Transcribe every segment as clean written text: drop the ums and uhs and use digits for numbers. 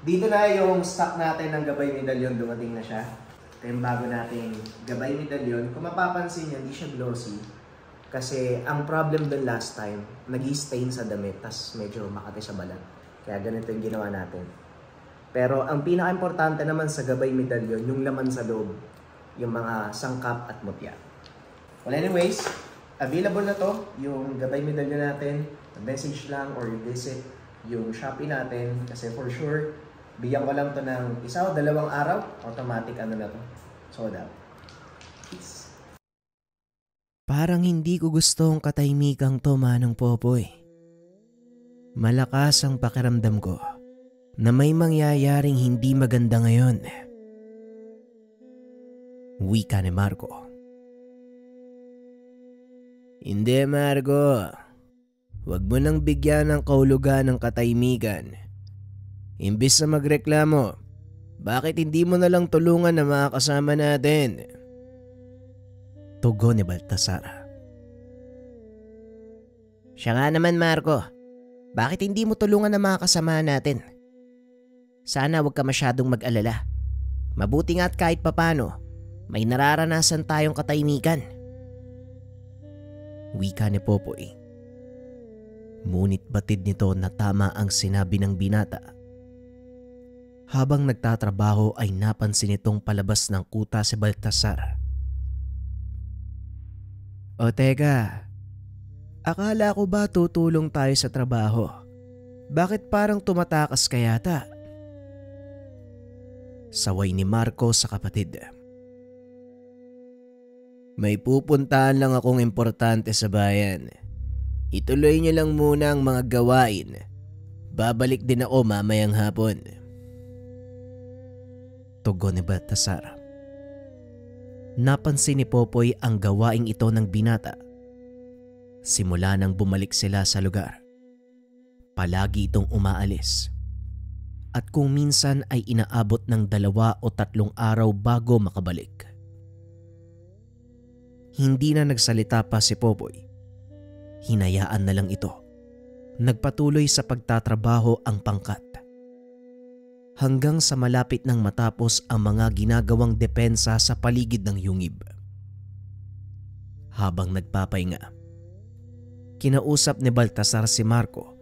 Dito na yung stock natin ng gabay medallion, dumating na siya. Ito yung bago nating gabay medallion. Kung mapapansin nyo, hindi siya glossy. Kasi ang problem dun last time, nag-stain sa damit, tas medyo makati sa balat. Kaya ganito yung ginawa natin. Pero ang pinaka-importante naman sa gabay medallion, yung laman sa loob. Yung mga sangkap at mutya. Well anyways, available na to, yung gabay medallion natin. Message lang or visit yung Shopee natin. Kasi for sure, bigyan ko lang to ng 1 o 2 araw, automatic ano na to, sold out. Peace. Parang hindi ko gustong katahimikang to, Manong Popoy. Malakas ang pakiramdam ko na may mangyayaring hindi maganda ngayon. Wika ni Marco. Hindi, Marco. Huwag mo nang bigyan ng kahulugan ng katahimikan. Imbis na magreklamo, bakit hindi mo na lang tulungan na mga kasama natin? Tugon ni Baltasar. Siya nga naman, Marco. Bakit hindi mo tulungan ang mga kasama natin? Sana huwag ka masyadong mag-alala. Mabuti nga at kahit papano, may nararanasan tayong katahimikan. Wika ni Popoy. Ngunit batid nito na tama ang sinabi ng binata. Habang nagtatrabaho ay napansin itong palabas ng kuta si Baltasar. O teka, akala ko ba tutulong tayo sa trabaho? Bakit parang tumatakas ka yata? Saway ni Marco sa kapatid. May pupuntahan lang akong importante sa bayan. Ituloy niyo lang muna ang mga gawain. Babalik din ako mamayang hapon. Tugon ni Baltasar. Napansin ni Popoy ang gawaing ito ng binata. Simula nang bumalik sila sa lugar, palagi itong umaalis. At kung minsan ay inaabot ng 2 o 3 araw bago makabalik. Hindi na nagsalita pa si Popoy. Hinayaan na lang ito. Nagpatuloy sa pagtatrabaho ang pangkat. Hanggang sa malapit nang matapos ang mga ginagawang depensa sa paligid ng yungib. Habang nagpapahinga, kinausap ni Baltasar si Marco.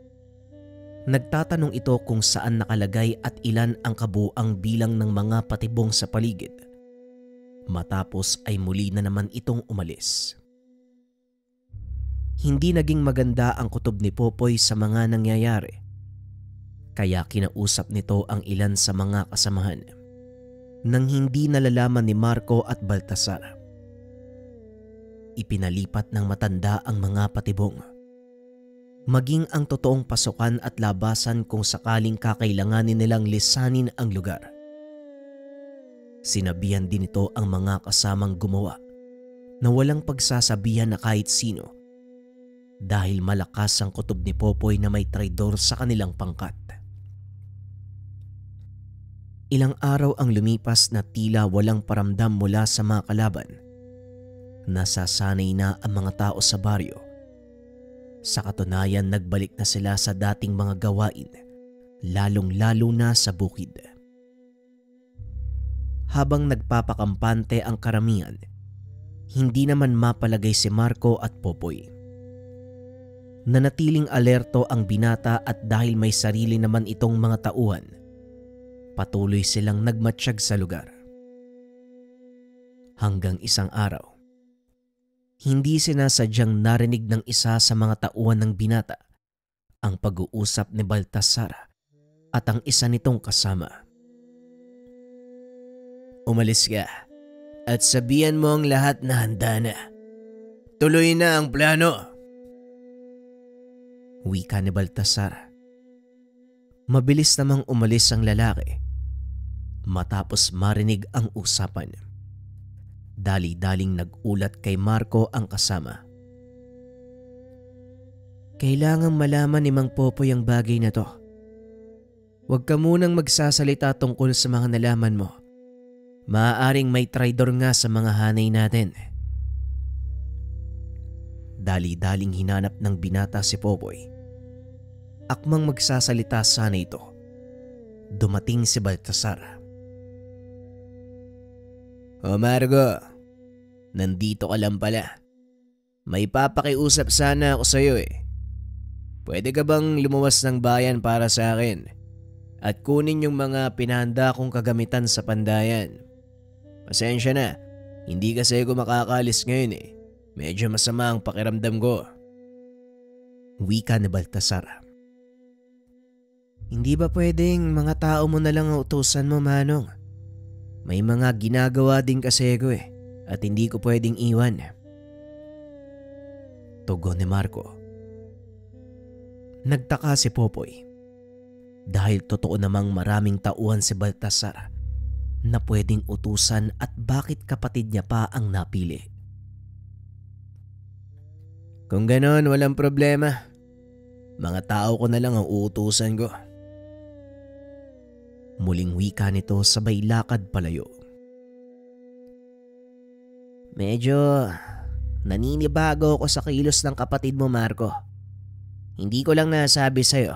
Nagtatanong ito kung saan nakalagay at ilan ang kabuang bilang ng mga patibong sa paligid. Matapos ay muli na naman itong umalis. Hindi naging maganda ang kutob ni Popoy sa mga nangyayari. Kaya kinausap nito ang ilan sa mga kasamahan nang hindi nalalaman ni Marco at Baltasar. Ipinalipat ng matanda ang mga patibong. Maging ang totoong pasukan at labasan kung sakaling kakailanganin nilang lisanin ang lugar. Sinabihan din ito ang mga kasamang gumawa na walang pagsasabihan na kahit sino dahil malakas ang kutob ni Popoy na may traidor sa kanilang pangkat. Ilang araw ang lumipas na tila walang paramdam mula sa mga kalaban. Nasasanay na ang mga tao sa baryo. Sa katunayan, nagbalik na sila sa dating mga gawain, lalong-lalo na sa bukid. Habang nagpapakampante ang karamihan, hindi naman mapalagay si Marco at Popoy. Nanatiling alerto ang binata at dahil may sarili naman itong mga tauhan, patuloy silang nagmatsyag sa lugar. Hanggang isang araw, hindi sinasadyang narinig ng isa sa mga tauhan ng binata ang pag-uusap ni Baltasar at ang isa nitong kasama. Umalis ka at sabihan mo ang lahat na handa na. Tuloy na ang plano. Wika ni Baltasar. Mabilis namang umalis ang lalaki matapos marinig ang usapan. Dali-daling nag-ulat kay Marco ang kasama. Kailangang malaman ni Mang Popoy ang bagay na to. Huwag ka munang magsasalita tungkol sa mga nalaman mo. Maaaring may traidor nga sa mga hanay natin. Dali-daling hinanap ng binata si Popoy. Akmang magsasalita sana ito. dumating si Baltasar. "O Margo, nandito ka lang pala. May papakiusap sana ako sa'yo eh. Pwede ka bang lumuwas ng bayan para sa akin at kunin yung mga pinahanda kong kagamitan sa pandayan? Pasensya na, hindi kasi ako makakalis ngayon eh. Medyo masama ang pakiramdam ko." Wika ni Baltasar. "Hindi ba pwedeng mga tao mo na lang ang utusan mo, Manong? May mga ginagawa din kasi ako eh at hindi ko pwedeng iwan." Tugon ni Marco. Nagtaka si Popoy dahil totoo namang maraming tauhan si Baltasar na pwedeng utusan at bakit kapatid niya pa ang napili. "Kung ganon, walang problema. Mga tao ko na lang ang uutusan ko." Muling wika nito sabay lakad palayo. "Medyo naninibago ako sa kilos ng kapatid mo, Marco. Hindi ko lang nasabi sa'yo,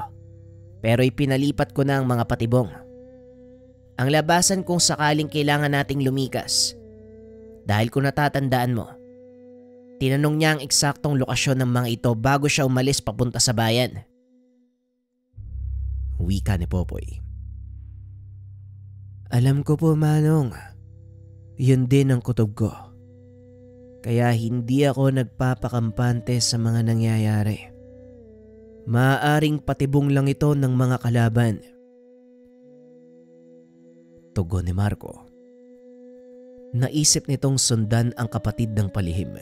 pero ipinalipat ko na ang mga patibong. Ang labasan kung sakaling kailangan nating lumikas. Dahil kung natatandaan mo, tinanong niya ang eksaktong lokasyon ng mga ito bago siya umalis papunta sa bayan." Wika ni Popoy. "Alam ko po, Manong. Yun din ang kutob ko. Kaya hindi ako nagpapakampante sa mga nangyayari. Maaaring patibong lang ito ng mga kalaban." Tugon ni Marco. Naisip nitong sundan ang kapatid ng palihim.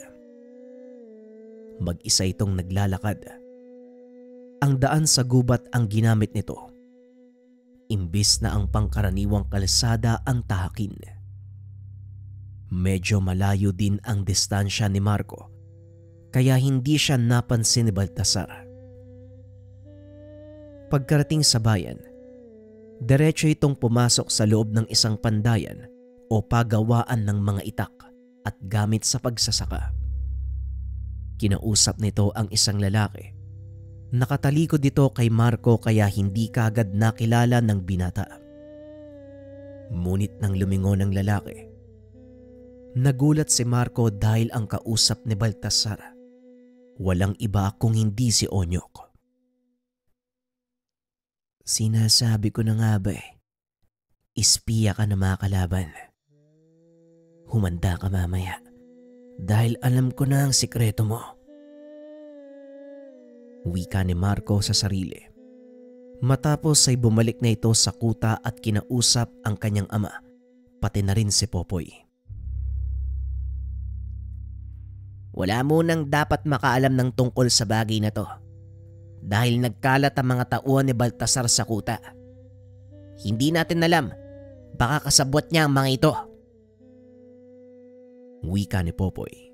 Mag-isa itong naglalakad. Ang daan sa gubat ang ginamit nito, imbis na ang pangkaraniwang kalsada ang tahakin. Medyo malayo din ang distansya ni Marco, kaya hindi siya napansin ni Baltasar. Pagkarating sa bayan, diretso itong pumasok sa loob ng isang pandayan o pagawaan ng mga itak at gamit sa pagsasaka. Kinausap nito ang isang lalaki. Nakatalikod dito kay Marco kaya hindi kaagad nakilala ng binata. Ngunit nang lumingon ang lalaki, nagulat si Marco dahil ang kausap ni Baltasar walang iba kung hindi si Onyok. "Sinasabi ko na nga ba eh, espiya ka na mga kalaban. Humanda ka mamaya dahil alam ko na ang sikreto mo." Wika ni Marco sa sarili. Matapos ay bumalik na ito sa kuta at kinausap ang kanyang ama, pati na rin si Popoy. "Wala munang dapat makaalam ng tungkol sa bagay na to. Dahil nagkalat ang mga tauhan ni Baltasar sa kuta. Hindi natin alam, baka kasabwat niya ang mga ito." Wika ni Popoy.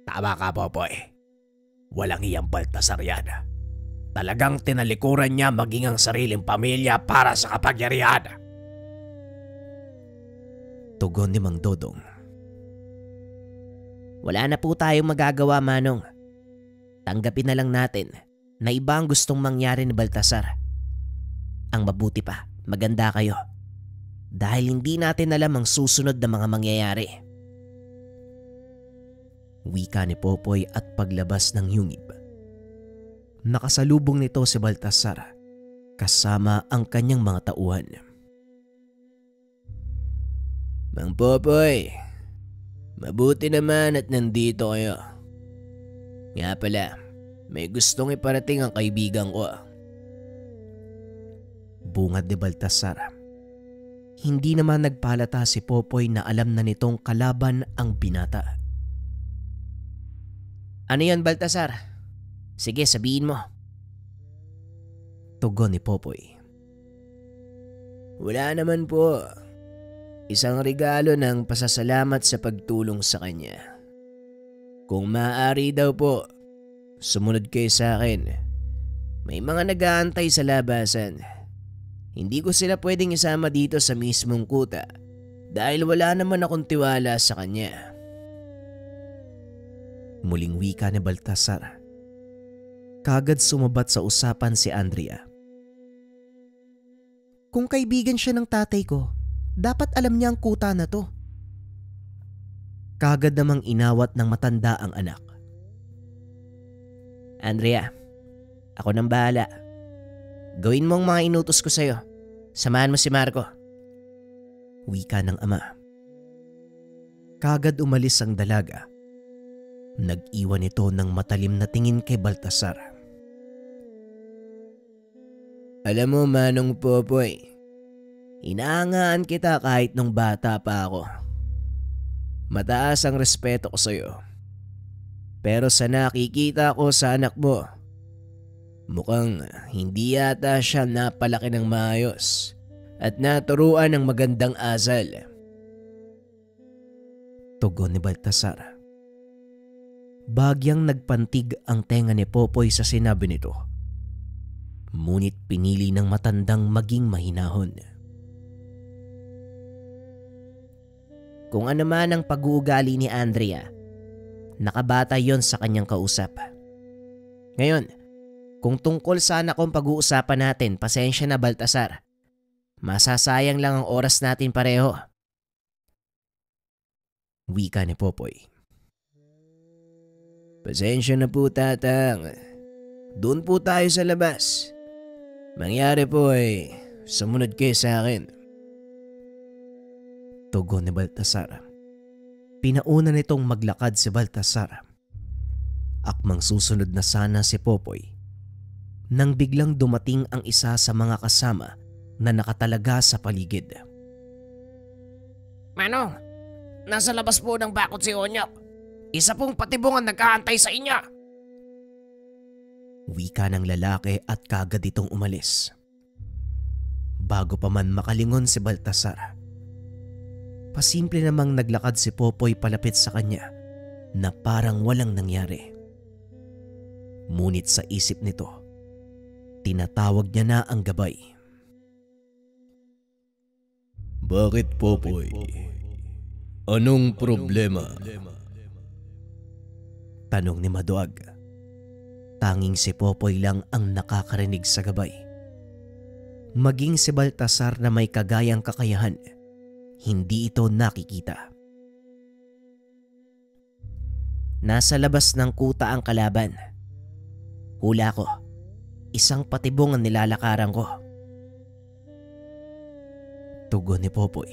"Tama ka, Popoy. Walang iyang Baltasar yan. Talagang tinalikuran niya maging ang sariling pamilya para sa kapangyarihan." Tugon ni Mang Dodong. "Wala na po tayong magagawa, Manong. Tanggapin na lang natin na iba ang gustong mangyari ni Baltasar. Ang mabuti pa, maganda kayo. Dahil hindi natin alam ang susunod na mga mangyayari." Wika ni Popoy at paglabas ng yungib. Nakasalubong nito si Baltasar kasama ang kanyang mga tauhan. "Mang Popoy, mabuti naman at nandito kayo. Nga pala, may gustong iparating ang kaibigan ko." Bungad ni Baltasar. Hindi naman nagpalata si Popoy na alam na nitong kalaban ang binata. "Ano yon, Baltasar? Sige, sabihin mo." Tugon ni Popoy. "Wala naman po. Isang regalo ng pasasalamat sa pagtulong sa kanya. Kung maaari daw po, sumunod kayo sa akin. May mga nag-aantay sa labasan. Hindi ko sila pwedeng isama dito sa mismong kuta dahil wala naman akong tiwala sa kanya." Muling wika ni Baltasar. Kagad sumabat sa usapan si Andrea. Kung kaibigan siya ng tatay ko, dapat alam niya ang kuta na to. Kagad namang inawat ng matanda ang anak. Andrea, ako nang bahala. Gawin mo ang mga inutos ko sa'yo. Samahan mo si Marco. Wika ng ama. Kagad umalis ang dalaga. Nag-iwan ito ng matalim na tingin kay Baltasar. Alam mo, Manong Popoy, inaangaan kita kahit nung bata pa ako. Mataas ang respeto ko sa'yo. Pero sa nakikita ko sa anak mo, mukhang hindi yata siya napalaki ng maayos at naturuan ng magandang asal. Tugon ni Baltasar. Bagyang nagpantig ang tenga ni Popoy sa sinabi nito. Ngunit pinili ng matandang maging mahinahon. Kung ano man ang pag-uugali ni Andrea, nakabata yon sa kanyang kausap. Ngayon, kung tungkol sa anak kong pag-uusapan natin, pasensya na Baltasar. Masasayang lang ang oras natin pareho. Wika ni Popoy. Pasensya na po, Tatang. Doon po tayo sa labas. Mangyari po ay sumunod kayo sa akin. Tugon ni Baltasar. Pinauna nitong maglakad si Baltasar. Akmang susunod na sana si Popoy nang biglang dumating ang isa sa mga kasama na nakatalaga sa paligid. Manong, nasa labas po ng bakod si Onyok. Isa pong patibong ang nagkahantay sa inyo. Wika ng lalaki at kagad itong umalis. Bago pa man makalingon si Baltasar, pasimple namang naglakad si Popoy palapit sa kanya na parang walang nangyari. Ngunit sa isip nito, tinatawag niya na ang gabay. Bakit, Popoy? Anong problema? Tanong ni Maduag. Tanging si Popoy lang ang nakakarinig sa gabay. Maging si Baltasar na may kagayang kakayahan, hindi ito nakikita. Nasa labas ng kuta ang kalaban. Hula ko, isang patibong ang nilalakaran ko. Tugon ni Popoy.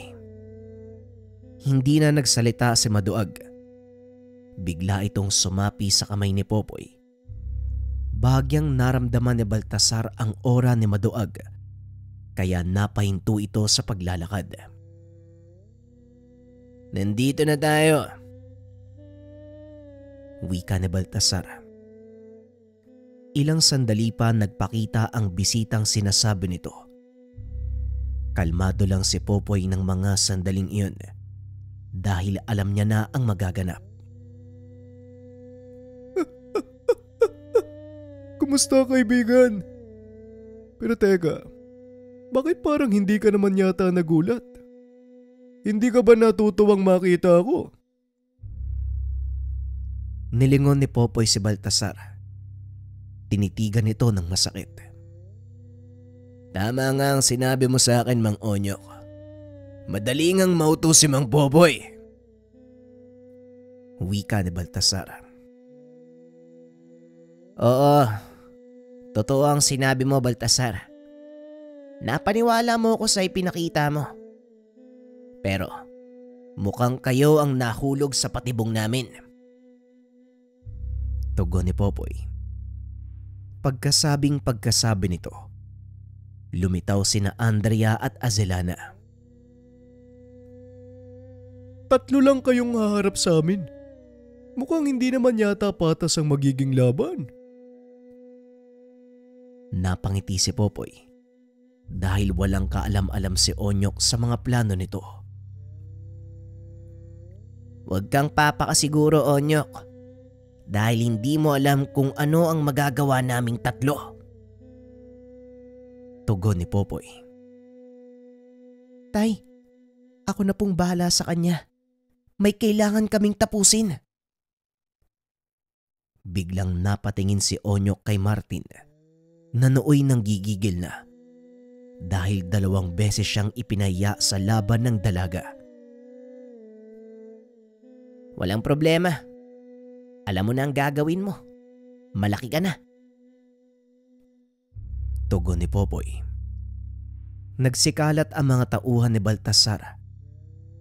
Hindi na nagsalita si Maduag. Bigla itong sumapi sa kamay ni Popoy. Bagyang naramdaman ni Baltasar ang aura ni Maduag, kaya napahinto ito sa paglalakad. Nandito na tayo. Wika ni Baltasar. Ilang sandali pa nagpakita ang bisitang sinasabi nito. Kalmado lang si Popoy ng mga sandaling iyon dahil alam niya na ang magaganap. Kumusta, kaibigan? Pero teka, bakit parang hindi ka naman yata nagulat? Hindi ka ba natutuwang makita ako? Nilingon ni Popoy si Baltasar. Tinitigan nito ng masakit. Tama nga ang sinabi mo sa akin, Mang Onyok. Madali ngang mauto si Mang Popoy. Wika ni Baltasar. Oo, totoo ang sinabi mo, Baltasar. Napaniwala mo ko sa ipinakita mo. Pero mukhang kayo ang nahulog sa patibong namin. Tugon ni Popoy. Pagkasabi nito, lumitaw sina Andrea at Azelana. Tatlo lang kayong haharap sa amin. Mukhang hindi naman yata patas ang magiging laban. Napangiti si Popoy dahil walang kaalam-alam si Onyok sa mga plano nito. Huwag kang papakasiguro, Onyok, dahil hindi mo alam kung ano ang magagawa naming tatlo. Tugon ni Popoy. Tay, ako na pong bahala sa kanya. May kailangan kaming tapusin. Biglang napatingin si Onyok kay Martin na nooy nang gigigil na. dahil 2 beses siyang ipinaya sa laban ng dalaga. Walang problema. Alam mo na ang gagawin mo. Malaki ka na. Tugon ni Popoy. Nagsikalat ang mga tauhan ni Baltasar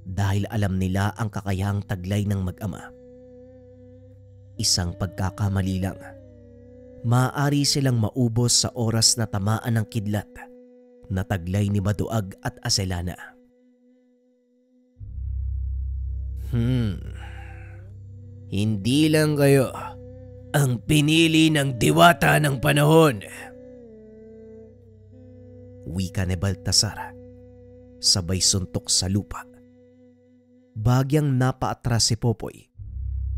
dahil alam nila ang kakayahang taglay ng mag-ama. Isang pagkakamali lang, maaari silang maubos sa oras na tamaan ng kidlat na taglay ni Maduag at Aselana. Hindi lang kayo ang pinili ng diwata ng panahon. Wika ni Baltasar, sabay suntok sa lupa. Bagyang napaatras si Popoy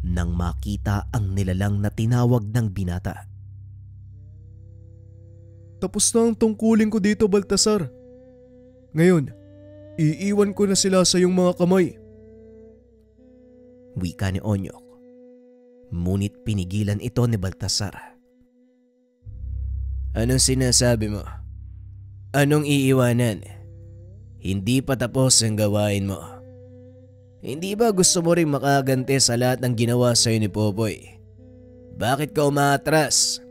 nang makita ang nilalang na tinawag ng binata. Tapos na ang tungkulin ko dito, Baltasar. Ngayon, iiwan ko na sila sa iyong mga kamay. Wika ni Onyok. Ngunit pinigilan ito ni Baltasar. Anong sinasabi mo? Anong iiwanan? Hindi pa tapos ang gawain mo. Hindi ba gusto mo ring makaganti sa lahat ng ginawa sa'yo ni Popoy? Bakit ka umaatras?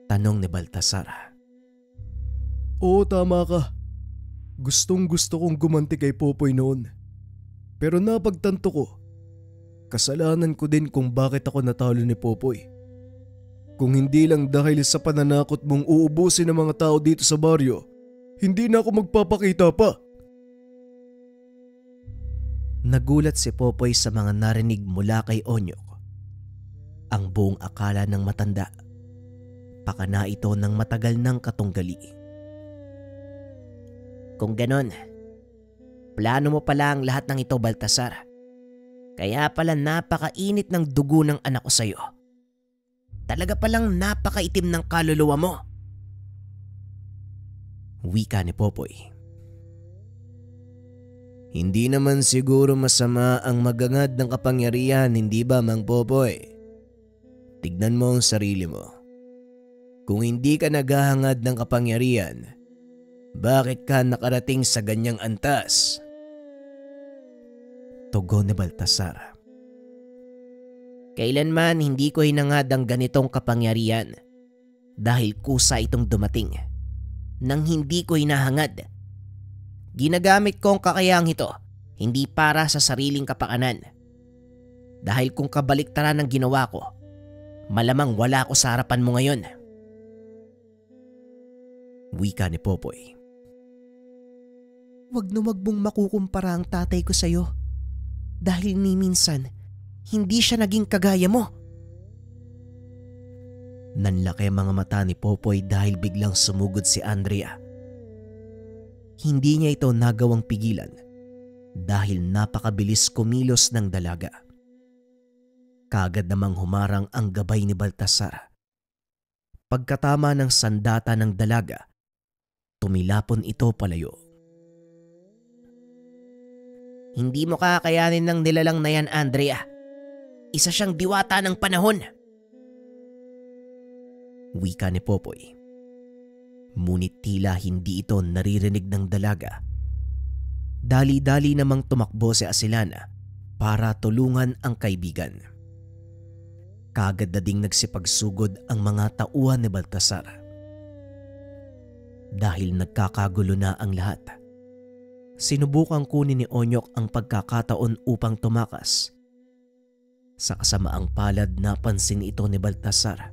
Tanong ni Baltasar. Oo, tama ka. Gustong gusto kong gumanti kay Popoy noon. Pero napagtanto ko, kasalanan ko din kung bakit ako natalo ni Popoy. Kung hindi lang dahil sa pananakot mong uubusin ng mga tao dito sa baryo, hindi na ako magpapakita pa. Nagulat si Popoy sa mga narinig mula kay Onyok. Ang buong akala ng matanda, pakana ito ng matagal ng katunggali. Kung ganon, plano mo pala ang lahat ng ito, Baltasar. Kaya pala napakainit ng dugo ng anak ko sa'yo. Talaga palang napakaitim ng kaluluwa mo. Wika ni Popoy. Hindi naman siguro masama ang magangad ng kapangyarihan, hindi ba, Mang Popoy? Tignan mo ang sarili mo. Kung hindi ka naghahangad ng kapangyarihan, bakit ka nakarating sa ganyang antas? Tugon ni Baltasar. Kailanman hindi ko hinangad ang ganitong kapangyarihan dahil kusa itong dumating nang hindi ko hinahangad. Ginagamit ko ang kakayahang ito hindi para sa sariling kapakanan. Dahil kung kabaliktaran ang ginawa ko, malamang wala ako sa harapan mo ngayon. Wika ni Popoy. Wag mong makukumpara ang tatay ko sa'yo. Dahil ni minsan, hindi siya naging kagaya mo. Nanlaki ang mga mata ni Popoy dahil biglang sumugod si Andrea. Hindi niya ito nagawang pigilan dahil napakabilis kumilos ng dalaga. Kaagad namang humarang ang gabay ni Baltasar. Pagkatama ng sandata ng dalaga, tumilapon ito palayo. Hindi mo kakayanin ng nilalang na yan, Andrea. Isa siyang diwata ng panahon. Wika ni Popoy. Ngunit tila hindi ito naririnig ng dalaga. Dali-dali namang tumakbo si Aselana para tulungan ang kaibigan. Kaagad na ding nagsipagsugod ang mga tauhan ni Baltasar. Dahil nagkakagulo na ang lahat, sinubukang kunin ni Onyok ang pagkakataon upang tumakas. Sa kasamaang palad napansin ito ni Baltasar.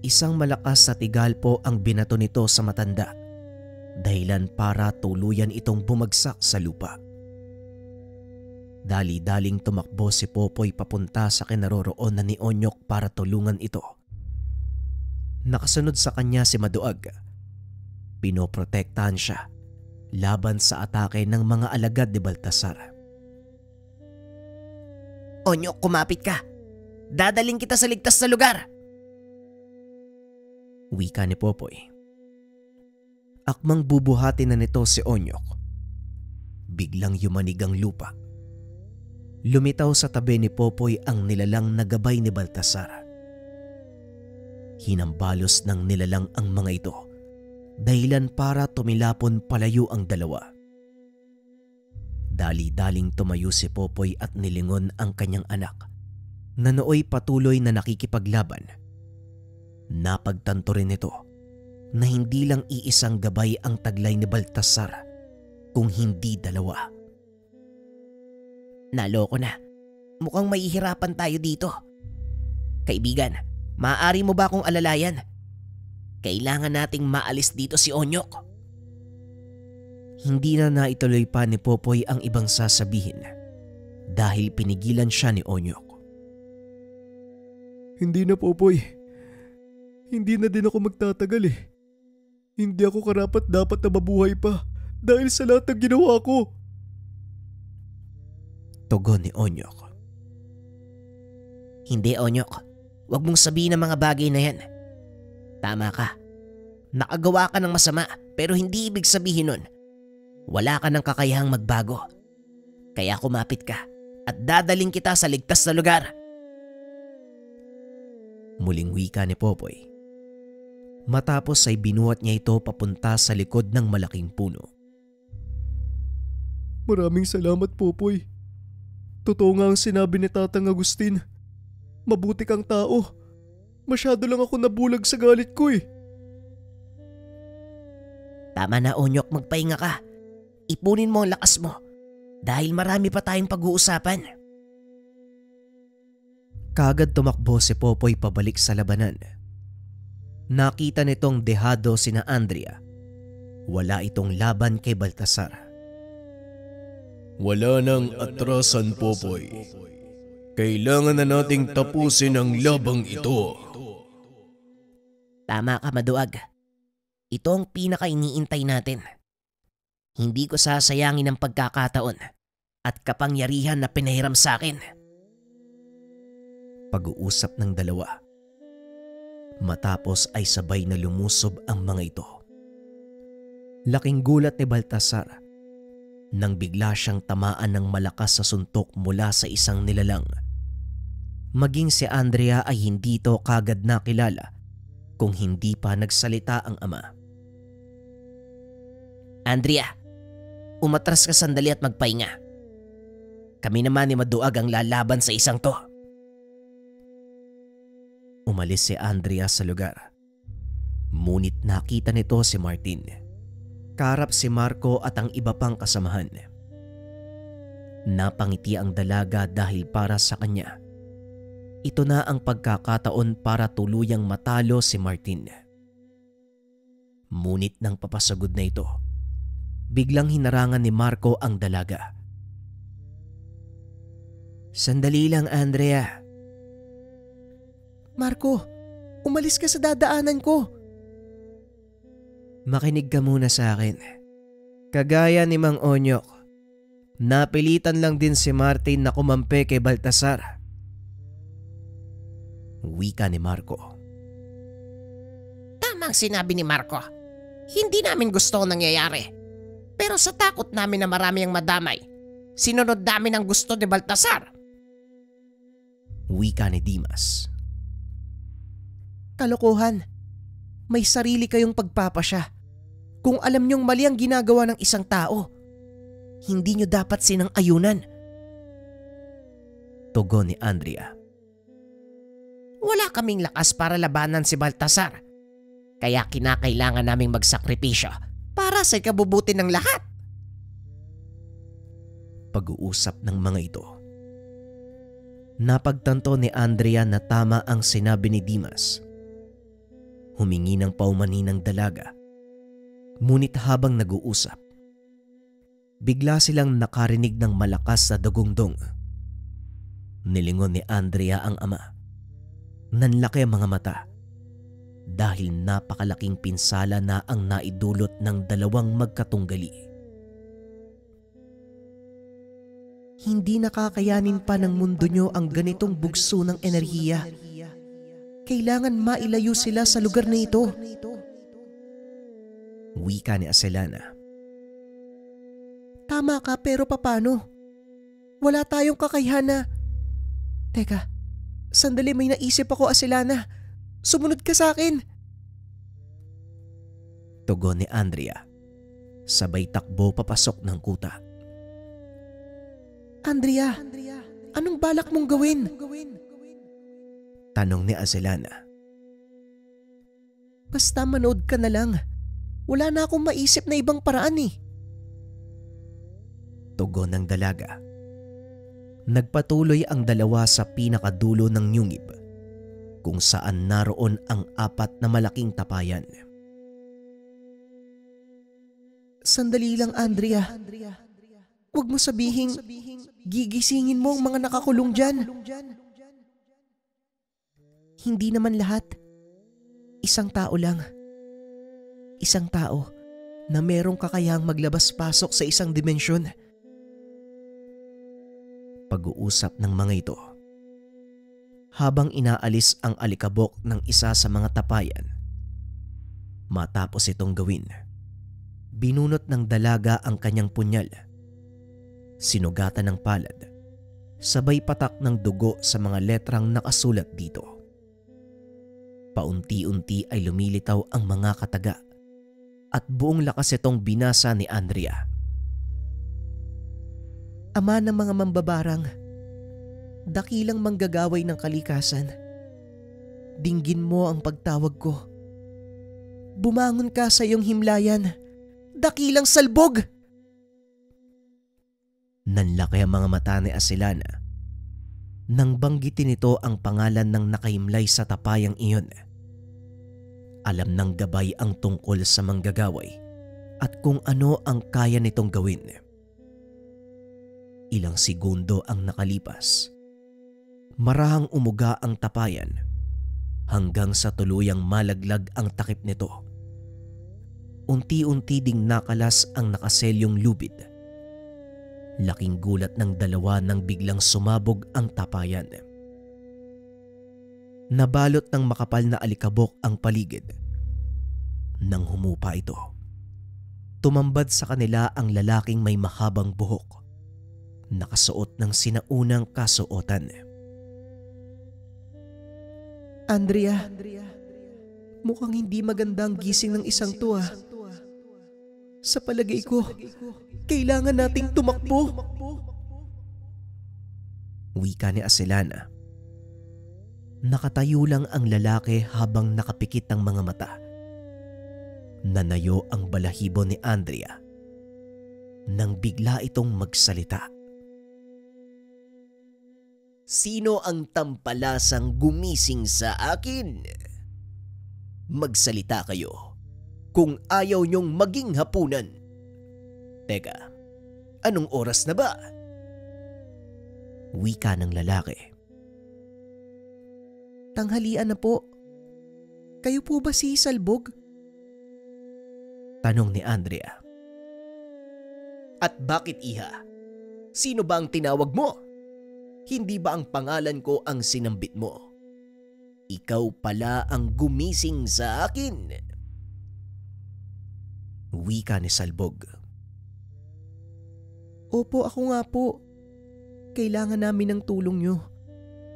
Isang malakas na tigalpo ang binato nito sa matanda, dahilan para tuluyan itong bumagsak sa lupa. Dali-daling tumakbo si Popoy papunta sa kinaroroonan ni Onyok para tulungan ito. Nakasunod sa kanya si Maduag. Pinoprotektahan siya laban sa atake ng mga alagad ni Baltasar. Onyok, kumapit ka. Dadaling kita sa ligtas na lugar. Wika ni Popoy. Akmang bubuhatin na nito si Onyok. Biglang yumanig ang lupa. Lumitaw sa tabi ni Popoy ang nilalang na gabay ni Baltasar. Hinambalos ng nilalang ang mga ito dahilan para tumilapon palayo ang dalawa. Dali-daling tumayo si Popoy at nilingon ang kanyang anak na nooy patuloy na nakikipaglaban. Napagtanto rin ito na hindi lang iisang gabay ang taglay ni Baltasar kung hindi dalawa. Naloko na. Mukhang mahihirapan tayo dito. Kaibigan, maaari mo ba akong alalayan? Kailangan nating maalis dito si Onyok. Hindi na naituloy pa ni Popoy ang ibang sasabihin dahil pinigilan siya ni Onyok. Hindi na, Popoy. Hindi na din ako magtatagal eh. Hindi ako karapat-dapat na mabuhay pa dahil sa lahat ng ginawa ko. Tugon ni Onyok. Hindi, Onyok. Huwag mong sabihin ang mga bagay na yan. Tama ka. Nakagawa ka ng masama pero hindi ibig sabihin nun wala ka ng kakayahang magbago. Kaya kumapit ka at dadaling kita sa ligtas na lugar. Muling wika ni Popoy. Matapos ay binuhat niya ito papunta sa likod ng malaking puno. Maraming salamat, Popoy. Totoo nga ang sinabi ni Tatang Agustin. Mabuti kang tao. Masyado lang ako nabulag sa galit ko eh. Tama na, Onyok, magpahinga ka. Ipunin mo ang lakas mo dahil marami pa tayong pag-uusapan. Kaagad tumakbo si Popoy pabalik sa labanan. Nakita nitong dehado sina Andrea. Wala itong laban kay Baltasar. Wala nang atrasan, Popoy. Kailangan na nating tapusin ang labang ito. Tama ka, Maduag. Ito ang pinaka-iniintay natin. Hindi ko sasayangin ang pagkakataon at kapangyarihan na pinahiram sa akin. Pag-uusap ng dalawa. Matapos ay sabay na lumusob ang mga ito. Laking gulat ni Baltasar nang bigla siyang tamaan ng malakas sa suntok mula sa isang nilalang. Maging si Andrea ay hindi ito kagad nakilala kung hindi pa nagsalita ang ama. Andrea, umatras ka sandali at magpahinga. Kami naman ni Maduag ang lalaban sa isang to. Umalis si Andrea sa lugar. Ngunit nakita nito si Martin. Karap si Marco at ang iba pang kasamahan. Napangiti ang dalaga dahil para sa kanya, ito na ang pagkakataon para tuluyang matalo si Martin. Ngunit nang papasagod na ito, biglang hinarangan ni Marco ang dalaga. Sandali lang, Andrea. Marco, umalis ka sa dadaanan ko. Makinig ka muna sa akin. Kagaya ni Mang Onyok, napilitan lang din si Martin na kumampi kay Baltasar. Wika ni Marco. Tama ang sinabi ni Marco. Hindi namin gusto ang nangyayari. Pero sa takot namin na marami ang madamay, sinunod namin ang gusto ni Baltasar. Wika ni Dimas. Kalokohan. May sarili kayong pagpapasya. Kung alam niyong mali ang ginagawa ng isang tao, hindi niyo dapat sinang-ayunan. Tugon ni Andrea. Wala kaming lakas para labanan si Baltasar. Kaya kinakailangan naming magsakripisyo para sa ikabubuti ng lahat. Pag-uusap ng mga ito. Napagtanto ni Andrea na tama ang sinabi ni Dimas. Humingi ng paumani ng dalaga. Ngunit habang nag-uusap, bigla silang nakarinig ng malakas na dugongdong. Nilingon ni Andrea ang ama. Nanlaki ang mga mata dahil napakalaking pinsala na ang naidulot ng dalawang magkatunggali. Hindi nakakayanin pa ng mundo nyo ang ganitong bugso ng enerhiya. Kailangan mailayo sila sa lugar na ito. Wika ni Aselana. Tama ka, pero papano? Wala tayong kakayahan na... Teka, sandali, may naisip ako, Aselana. Sumunod ka sa akin. Tugon ni Andrea. Sabay takbo papasok ng kuta. Andrea, anong balak mong gawin? Tanong ni Azelana. Basta manood ka na lang. Wala na akong maisip na ibang paraan eh. Tugon ng dalaga. Nagpatuloy ang dalawa sa pinakadulo ng nyungib kung saan naroon ang 4 na malaking tapayan. Sandali lang, Andrea. Huwag mo sabihing gigisingin mo ang mga nakakulong dyan. Hindi naman lahat. Isang tao lang. Isang tao na merong kakayahang maglabas-pasok sa isang dimensyon. Pag-uusap ng mga ito habang inaalis ang alikabok ng isa sa mga tapayan. Matapos itong gawin, binunot ng dalaga ang kanyang punyal. Sinugatan ng palad, sabay patak ng dugo sa mga letrang nakasulat dito. Paunti-unti ay lumilitaw ang mga kataga at buong lakas itong binasa ni Andrea. Ama ng mga mambabarang, dakilang manggagaway ng kalikasan, dinggin mo ang pagtawag ko. Bumangon ka sa iyong himlayan, dakilang salbog! Nanlaki ang mga mata ni Azelana nang banggitin ito ang pangalan ng nakahimlay sa tapayang iyon. Alam ng gabay ang tungkol sa manggagaway at kung ano ang kaya nitong gawin. Ilang segundo ang nakalipas. Marahang umuga ang tapayan hanggang sa tuluyang malaglag ang takip nito. Unti-unti ding nakalas ang nakaselyong lubid. Laking gulat ng dalawa nang biglang sumabog ang tapayan. Nabalot ng makapal na alikabok ang paligid. Nang humupa ito, tumambad sa kanila ang lalaking may mahabang buhok, nakasuot ng sinaunang kasuotan. Andrea, mukhang hindi magandang gising ng isang to ah. Sa palagay ko, kailangan nating tumakbo. Wika ni Azelana. Nakatayo lang ang lalaki habang nakapikit ang mga mata. Nanayo ang balahibo ni Andrea nang bigla itong magsalita. Sino ang tampalasang gumising sa akin? Magsalita kayo kung ayaw niyong maging hapunan. Teka, anong oras na ba? Wika ng lalaki. Tanghalian na po. Kayo po ba si Salbog? Tanong ni Andrea. At bakit iha? Sino ba ang tinawag mo? Hindi ba ang pangalan ko ang sinambit mo? Ikaw pala ang gumising sa akin. Wika ni Salbog. Opo, ako nga po. Kailangan namin ng tulong nyo.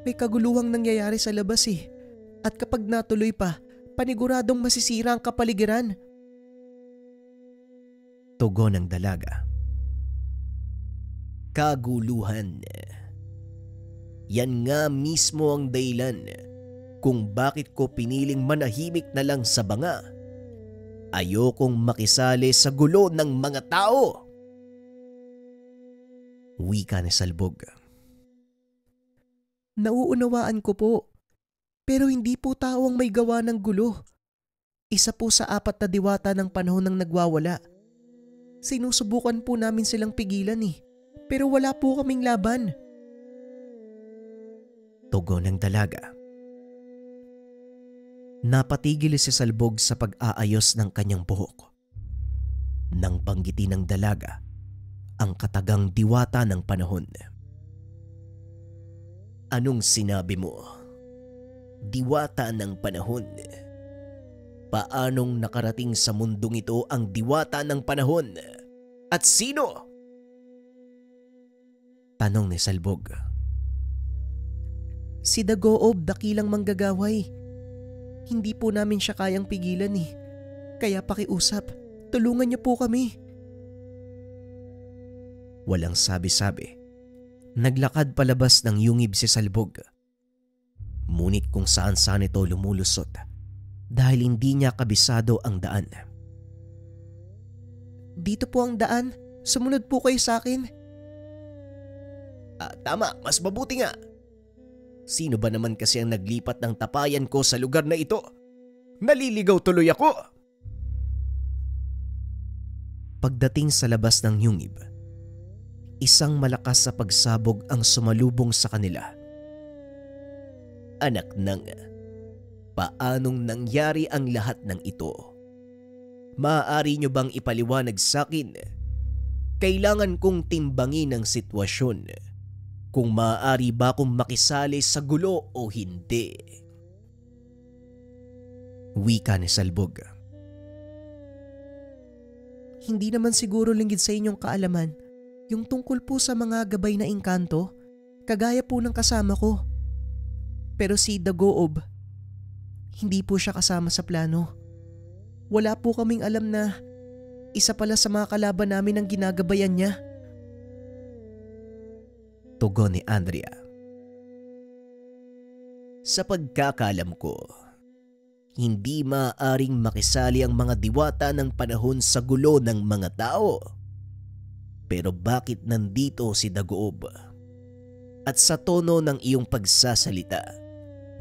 May kaguluhang nangyayari sa labas eh. At kapag natuloy pa, paniguradong masisira ang kapaligiran. Tugon ng dalaga. Kaguluhan. Yan nga mismo ang dahilan kung bakit ko piniling manahimik na lang sa banga. Ayokong makisali sa gulo ng mga tao. Wika ni Salbog. Nauunawaan ko po. Pero hindi po tao ang may gawa ng gulo. Isa po sa 4 na diwata ng panahon ng nagwawala. Sinusubukan po namin silang pigilan eh. Pero wala po kaming laban. Tugon ng dalaga. Napatigil si Salbog sa pag-aayos ng kanyang buhok. Nang banggitin ng dalaga ang katagang diwata ng panahon. Anong sinabi mo? Diwata ng panahon. Paanong nakarating sa mundong ito ang diwata ng panahon? At sino? Tanong ni Salbog. Si Dagoob, dakilang manggagaway. Hindi po namin siya kayang pigilan eh. Kaya pakiusap, tulungan niyo po kami. Walang sabi-sabi. Naglakad palabas ng yungib si Salbog. Ngunit kung saan-saan ito lumulusot dahil hindi niya kabisado ang daan. Dito po ang daan. Sumunod po kayo sa akin. Tama, mas mabuti nga. Sino ba naman kasi ang naglipat ng tapayan ko sa lugar na ito? Naliligaw tuloy ako. Pagdating sa labas ng yungib, isang malakas sa pagsabog ang sumalubong sa kanila. Anak ng, paanong nangyari ang lahat ng ito? Maaari niyo bang ipaliwanag sa akin? Kailangan kong timbangin ang sitwasyon. Kung maaari ba akong makisali sa gulo o hindi? Wika ni Salbog. Hindi naman siguro lingid sa inyong kaalaman yung tungkol po sa mga gabay na engkanto, kagaya po ng kasama ko. Pero si Dagoob, hindi po siya kasama sa plano. Wala po kaming alam na isa pala sa mga kalaban namin ang ginagabayan niya. Tugon ni Andrea. Sa pagkakalam ko, hindi maaaring makisali ang mga diwata ng panahon sa gulo ng mga tao. Pero bakit nandito si Dagoob? At sa tono ng iyong pagsasalita,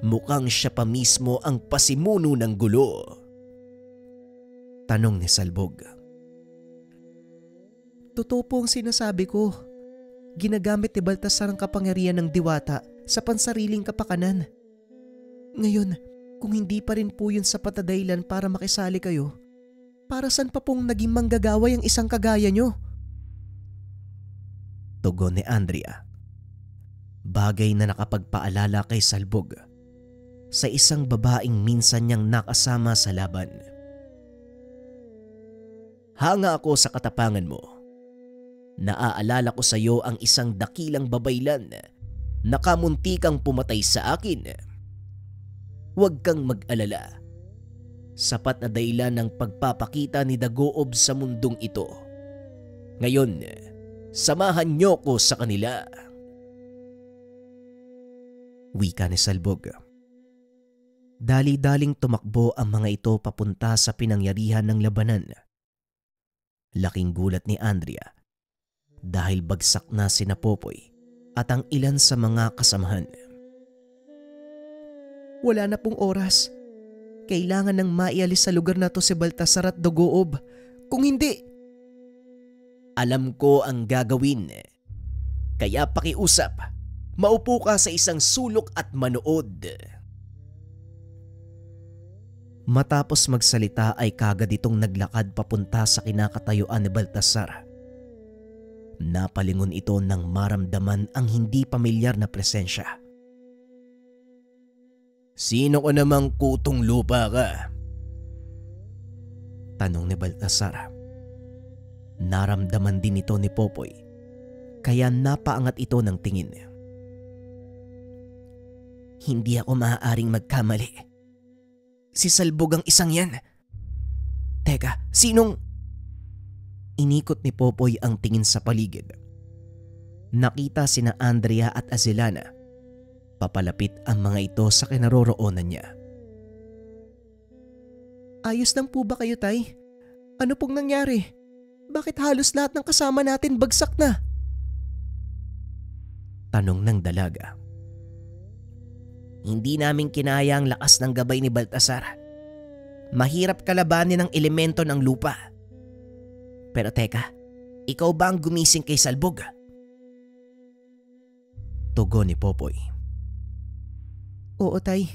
mukhang siya pa mismo ang pasimuno ng gulo. Tanong ni Salbog. Totoo po ang sinasabi ko. Ginagamit ni Baltasar ang kapangyarihan ng diwata sa pansariling kapakanan. Ngayon, kung hindi pa rin po yun sapat na dahilan para makisali kayo, para saan pa pong naging manggagaway ang isang kagaya nyo? Tugon ni Andrea. Bagay na nakapagpaalala kay Salbog sa isang babaeng minsan niyang nakasama sa laban. Hanga ako sa katapangan mo. Naaalala ko sa iyo ang isang dakilang babaylan na kamuntikang pumatay sa akin. Huwag kang mag-alala. Sapat na dahilan ng pagpapakita ni Dagoob sa mundong ito. Ngayon, samahan niyo ko sa kanila. Wika ni Salbog. Dali-daling tumakbo ang mga ito papunta sa pinangyarihan ng labanan. Laking gulat ni Andrea dahil bagsak na sina Popoy at ang ilan sa mga kasamahan. Wala na pong oras. Kailangan nang maialis sa lugar na to si Baltasar at Dagoob. Kung hindi, alam ko ang gagawin. Kaya pakiusap, maupo ka sa isang sulok at manood. Matapos magsalita ay kagad itong naglakad papunta sa kinakatayuan ni Baltasar. Napalingon ito nang maramdaman ang hindi pamilyar na presensya. Sino ko namang kutong lupa ka? Tanong ni Baltasar. Naramdaman din ito ni Popoy, kaya napaangat ito ng tingin. Hindi ako maaaring magkamali. Si Salbog ang isang yan. Teka, sinong... Inikot ni Popoy ang tingin sa paligid. Nakita sina Andrea at Azelana. Papalapit ang mga ito sa kinaroroonan niya. Ayos lang po ba kayo, Tay? Ano pong nangyari? Bakit halos lahat ng kasama natin bagsak na? Tanong ng dalaga. Hindi namin kinaya ang lakas ng gabay ni Baltasar. Mahirap kalabanin ang elemento ng lupa. Pero teka, ikaw ba ang gumising kay Salbog? Tugon ni Popoy. Oo, Tay.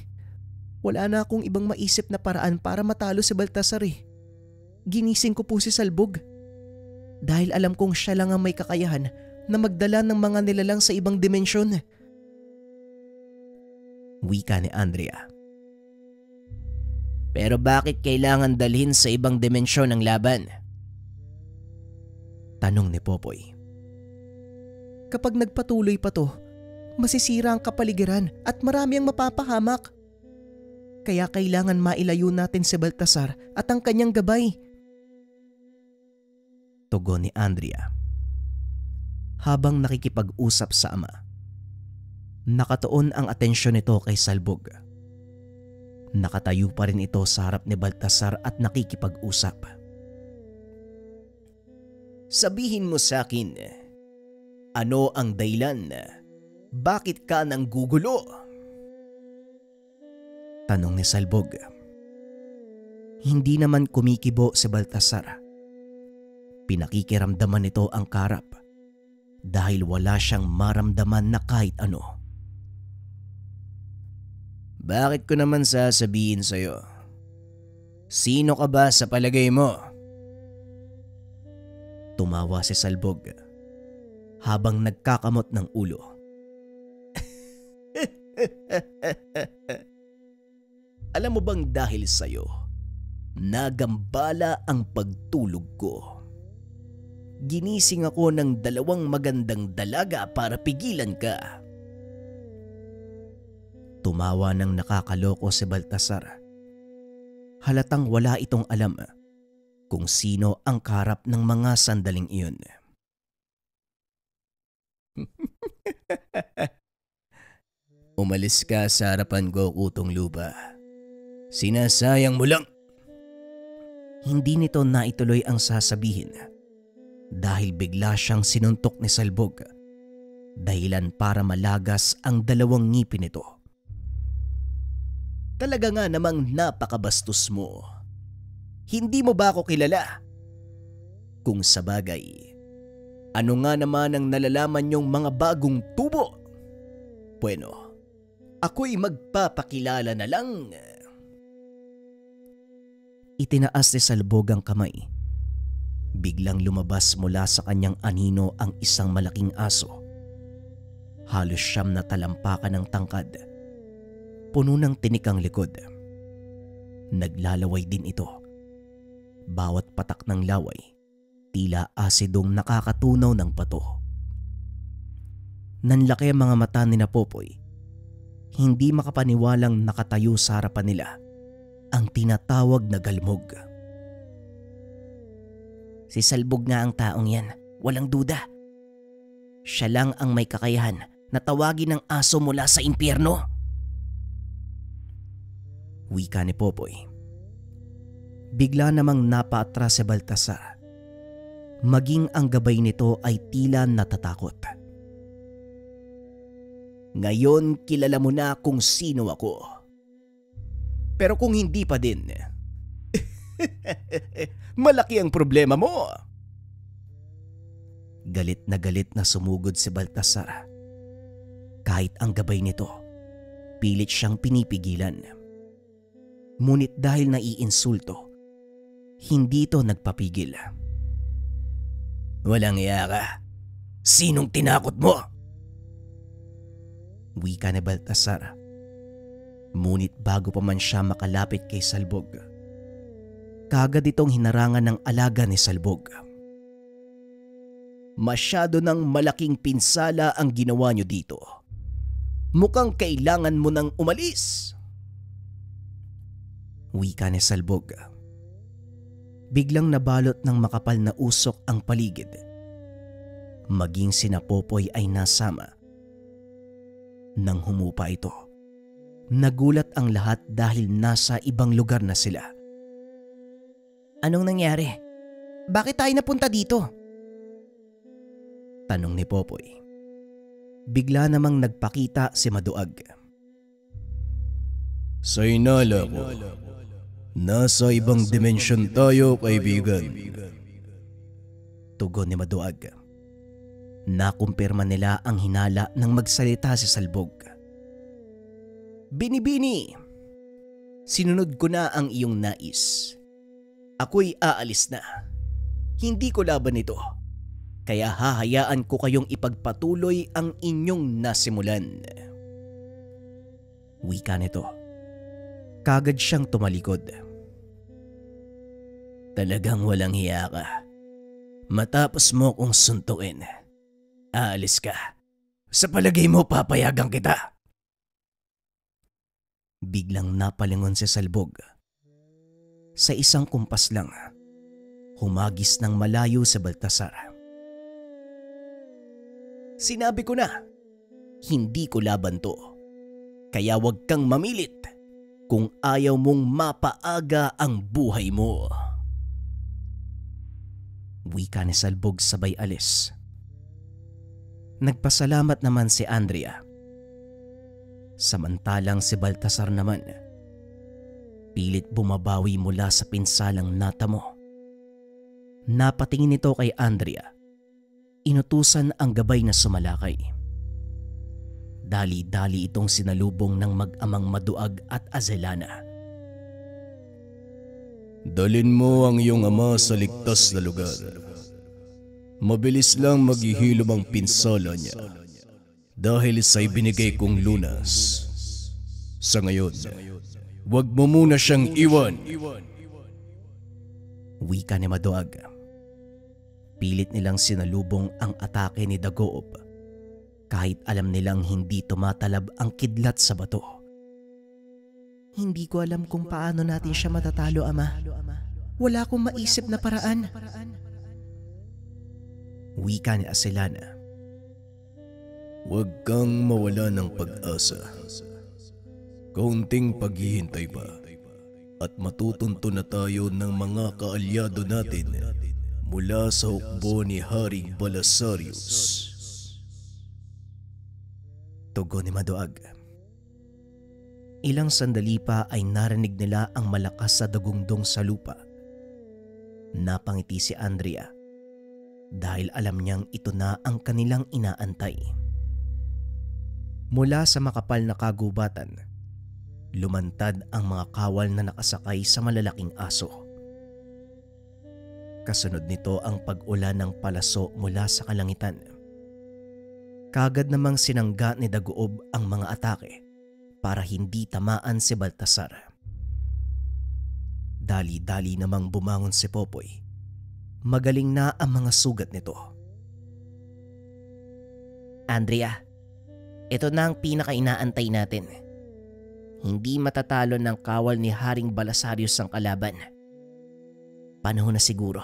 Wala na akong ibang maisip na paraan para matalo si Baltasar eh. Ginising ko po si Salbog. Dahil alam kong siya lang ang may kakayahan na magdala ng mga nilalang sa ibang dimensyon. Wika ni Andrea. Pero bakit kailangan dalhin sa ibang dimensyon ang laban? Tanong ni Popoy. Kapag nagpatuloy pa to, masisira ang kapaligiran at marami ang mapapahamak. Kaya kailangan mailayo natin si Baltasar at ang kanyang gabay. Tugon ni Andrea. Habang nakikipag-usap sa ama, nakatuon ang atensyon nito kay Salbog. Nakatayo pa rin ito sa harap ni Baltasar at nakikipag-usap. Sabihin mo sa akin, ano ang dahilan? Bakit ka nang gugulo? Tanong ni Salbog. Hindi naman kumikibo si Baltasar. Pinakikiramdaman nito ang karap dahil wala siyang maramdaman na kahit ano. Bakit ko naman sasabihin sa'yo? Sino ka ba sa palagay mo? Tumawa si Salbog habang nagkakamot ng ulo. Alam mo bang dahil sa'yo, nagambala ang pagtulog ko. Ginising ako ng 2 magandang dalaga para pigilan ka. Tumawa ng nakakaloko si Baltasar. Halatang wala itong alam kung sino ang kaharap ng mga sandaling iyon. Umalis ka sa harapan ko, Kutong Lupa. Sinasayang mo lang. Hindi nito naituloy ang sasabihin dahil bigla siyang sinuntok ni Salbog, dahilan para malagas ang 2 ngipin nito. Talaga nga namang napakabastos mo. Hindi mo ba ako kilala? Kung sabagay, ano nga naman ang nalalaman niyong mga bagong tubo? Bueno, ako'y magpapakilala na lang. Itinaas ni Salbog ang kamay. Biglang lumabas mula sa kanyang anino ang isang malaking aso. Halos siyam na talampakan ng tangkad. Puno ng tinikang likod. Naglalaway din ito. Bawat patak ng laway, tila asidong nakakatunaw ng bato. Nanlaki ang mga mata ni Popoy. Hindi makapaniwalang nakatayo sa harapan nila ang tinatawag na galmog. Si Salbog nga ang taong yan, walang duda. Siya lang ang may kakayahan na tawagin ng aso mula sa impyerno. Wika ni Popoy. Bigla namang napaatras si Baltasar. Maging ang gabay nito ay tila natatakot. Ngayon kilala mo na kung sino ako. Pero kung hindi pa din, malaki ang problema mo. Galit na sumugod si Baltasar. Kahit ang gabay nito, pilit siyang pinipigilan. Ngunit dahil naiinsulto, hindi ito nagpapigil. Walang iya ka. Sinong tinakot mo? Wika ni Baltasar. Ngunit bago pa man siya makalapit kay Salbog, kagad itong hinarangan ng alaga ni Salbog. Masyado ng malaking pinsala ang ginawa niyo dito. Mukhang kailangan mo nang umalis. Wika ni Salbog. Biglang nabalot ng makapal na usok ang paligid. Maging sina Popoy ay nasama. Nang humupa ito, nagulat ang lahat dahil nasa ibang lugar na sila. Anong nangyari? Bakit tayo napunta dito? Tanong ni Popoy. Bigla namang nagpakita si Maduag. Sa inala ko, nasa ibang dimensyon tayo, kaibigan. Tugon ni Maduag. Nakumpirma nila ang hinala ng magsalita si Salbog. Binibini, sinunod ko na ang iyong nais. Ako'y aalis na. Hindi ko laban ito. Kaya hahayaan ko kayong ipagpatuloy ang inyong nasimulan. Wika nito. Kagad siyang tumalikod. Talagang walang hiya ka. Matapos mo kong suntukin, aalis ka. Sa palagay mo papayagan kita? Biglang napalingon si Salbog. Sa isang kumpas lang, humagis ng malayo si Baltasar. Sinabi ko na, hindi ko laban to. Kaya wag kang mamilit kung ayaw mong mapaaga ang buhay mo. Wika ni Salbog sabay alis. Nagpasalamat naman si Andrea. Samantalang si Baltasar naman, pilit bumabawi mula sa pinsalang natamo. Napatingin ito kay Andrea. Inutusan ang gabay na sumalakay. Dali-dali itong sinalubong ng mag-amang Maduag at Azelana. Dalin mo ang iyong ama sa ligtas na lugar. Mabilis lang maghihilom ang pinsala niya dahil sa'y binigay kong lunas. Sa ngayon, wag mo muna siyang iwan. Wika ni Maduag. Pilit nilang sinalubong ang atake ni Dagoob kahit alam nilang hindi tumatalab ang kidlat sa bato. Hindi ko alam kung paano natin siya matatalo, Ama. Wala akong maisip na paraan. Wika ni Azelana. Huwag kang mawala ng pag-asa. Kaunting paghihintay pa at matutunto na tayo ng mga kaalyado natin mula sa hukbo ni Haring Balasarius. Tugon ni Maduag. Ilang sandali pa ay narinig nila ang malakas sa dagungdong sa lupa. Napangiti si Andrea dahil alam niyang ito na ang kanilang inaantay. Mula sa makapal na kagubatan, lumantad ang mga kawal na nakasakay sa malalaking aso. Kasunod nito ang pag-ulan ng palaso mula sa kalangitan. Kagad namang sinangga ni Dagoob ang mga atake para hindi tamaan si Baltasar. Dali-dali namang bumangon si Popoy. Magaling na ang mga sugat nito. Andrea, ito na ang pinaka-inaantay natin. Hindi matatalo ng kawal ni Haring Balasarius ang kalaban. Panahon na siguro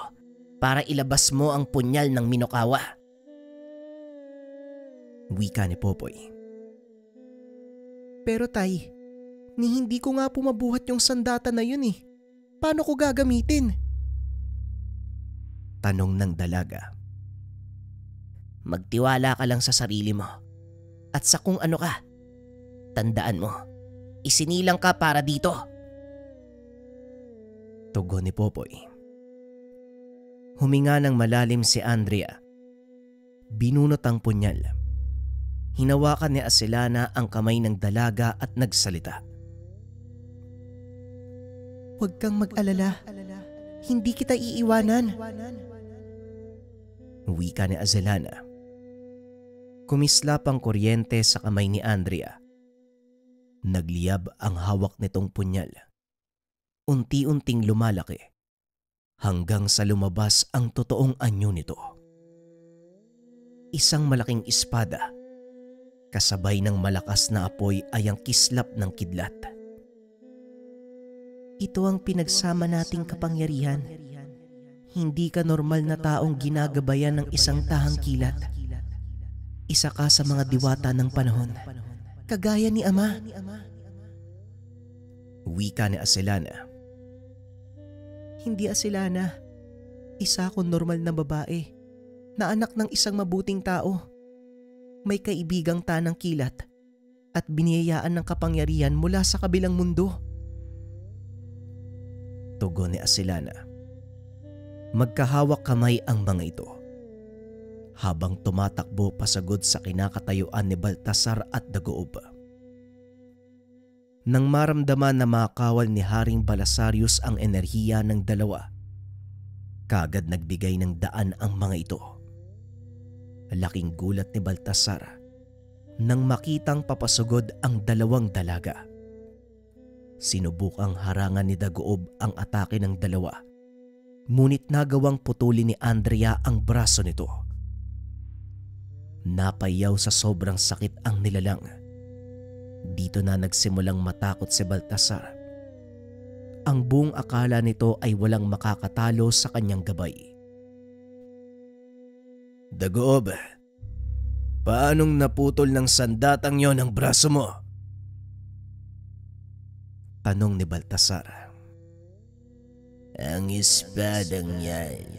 para ilabas mo ang punyal ng Minokawa. Wika ni Popoy. Pero tay, hindi ko nga pumabuhat yung sandata na yun eh. Paano ko gagamitin? Tanong ng dalaga. Magtiwala ka lang sa sarili mo at sa kung ano ka. Tandaan mo, isinilang ka para dito. Tugon ni Popoy. Huminga ng malalim si Andrea. Binunot ang punyal. Hinawakan ni Azelana ang kamay ng dalaga at nagsalita. Huwag kang mag-alala. Hindi kita iiwanan. Wika ni Azelana. Kumislap ang kuryente sa kamay ni Andrea. Nagliyab ang hawak nitong punyal. Unti-unting lumalaki hanggang sa lumabas ang totoong anyo nito. Isang malaking espada. Kasabay ng malakas na apoy ay ang kislap ng kidlat. Ito ang pinagsama nating kapangyarihan. Hindi ka normal na taong ginagabayan ng isang tahang kilat. Isa ka sa mga diwata ng panahon, kagaya ni Ama. Wika ni Azelana. Hindi Azelana. Isa akong normal na babae na anak ng isang mabuting tao. May kaibigang tanang kilat at biniyayaan ng kapangyarihan mula sa kabilang mundo. Tugon ni Azelana. Magkahawak kamay ang mga ito habang tumatakbo pasagod sa kinakatayuan ni Baltasar at Dagoob. Nang maramdaman na makawal ni Haring Balasarius ang enerhiya ng dalawa, kagad nagbigay ng daan ang mga ito. Laking gulat ni Baltasar nang makitang papasugod ang dalawang dalaga. Sinubukang harangan ni Dagoob ang atake ng dalawa, ngunit nagawang putulin ni Andrea ang braso nito. Napayaw sa sobrang sakit ang nilalang. Dito na nagsimulang matakot si Baltasar. Ang buong akala nito ay walang makakatalo sa kanyang gabay. Dagoob, paanong naputol ng sandatang yon ang braso mo? Tanong ni Baltasar. Ang espadang yan,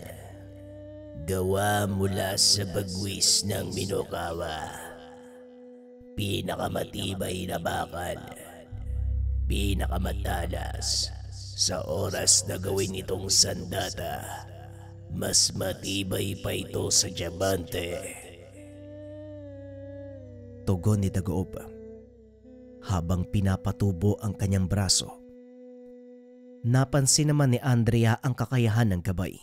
gawa mula sa bagwis ng Minokawa. Pinakamatibay na bakal, pinakamatalas. Sa oras na gawin itong sandata, mas matibay pa ito sa diamante. Tugon ni Dagoob habang pinapatubo ang kanyang braso. Napansin naman ni Andrea ang kakayahan ng gabay.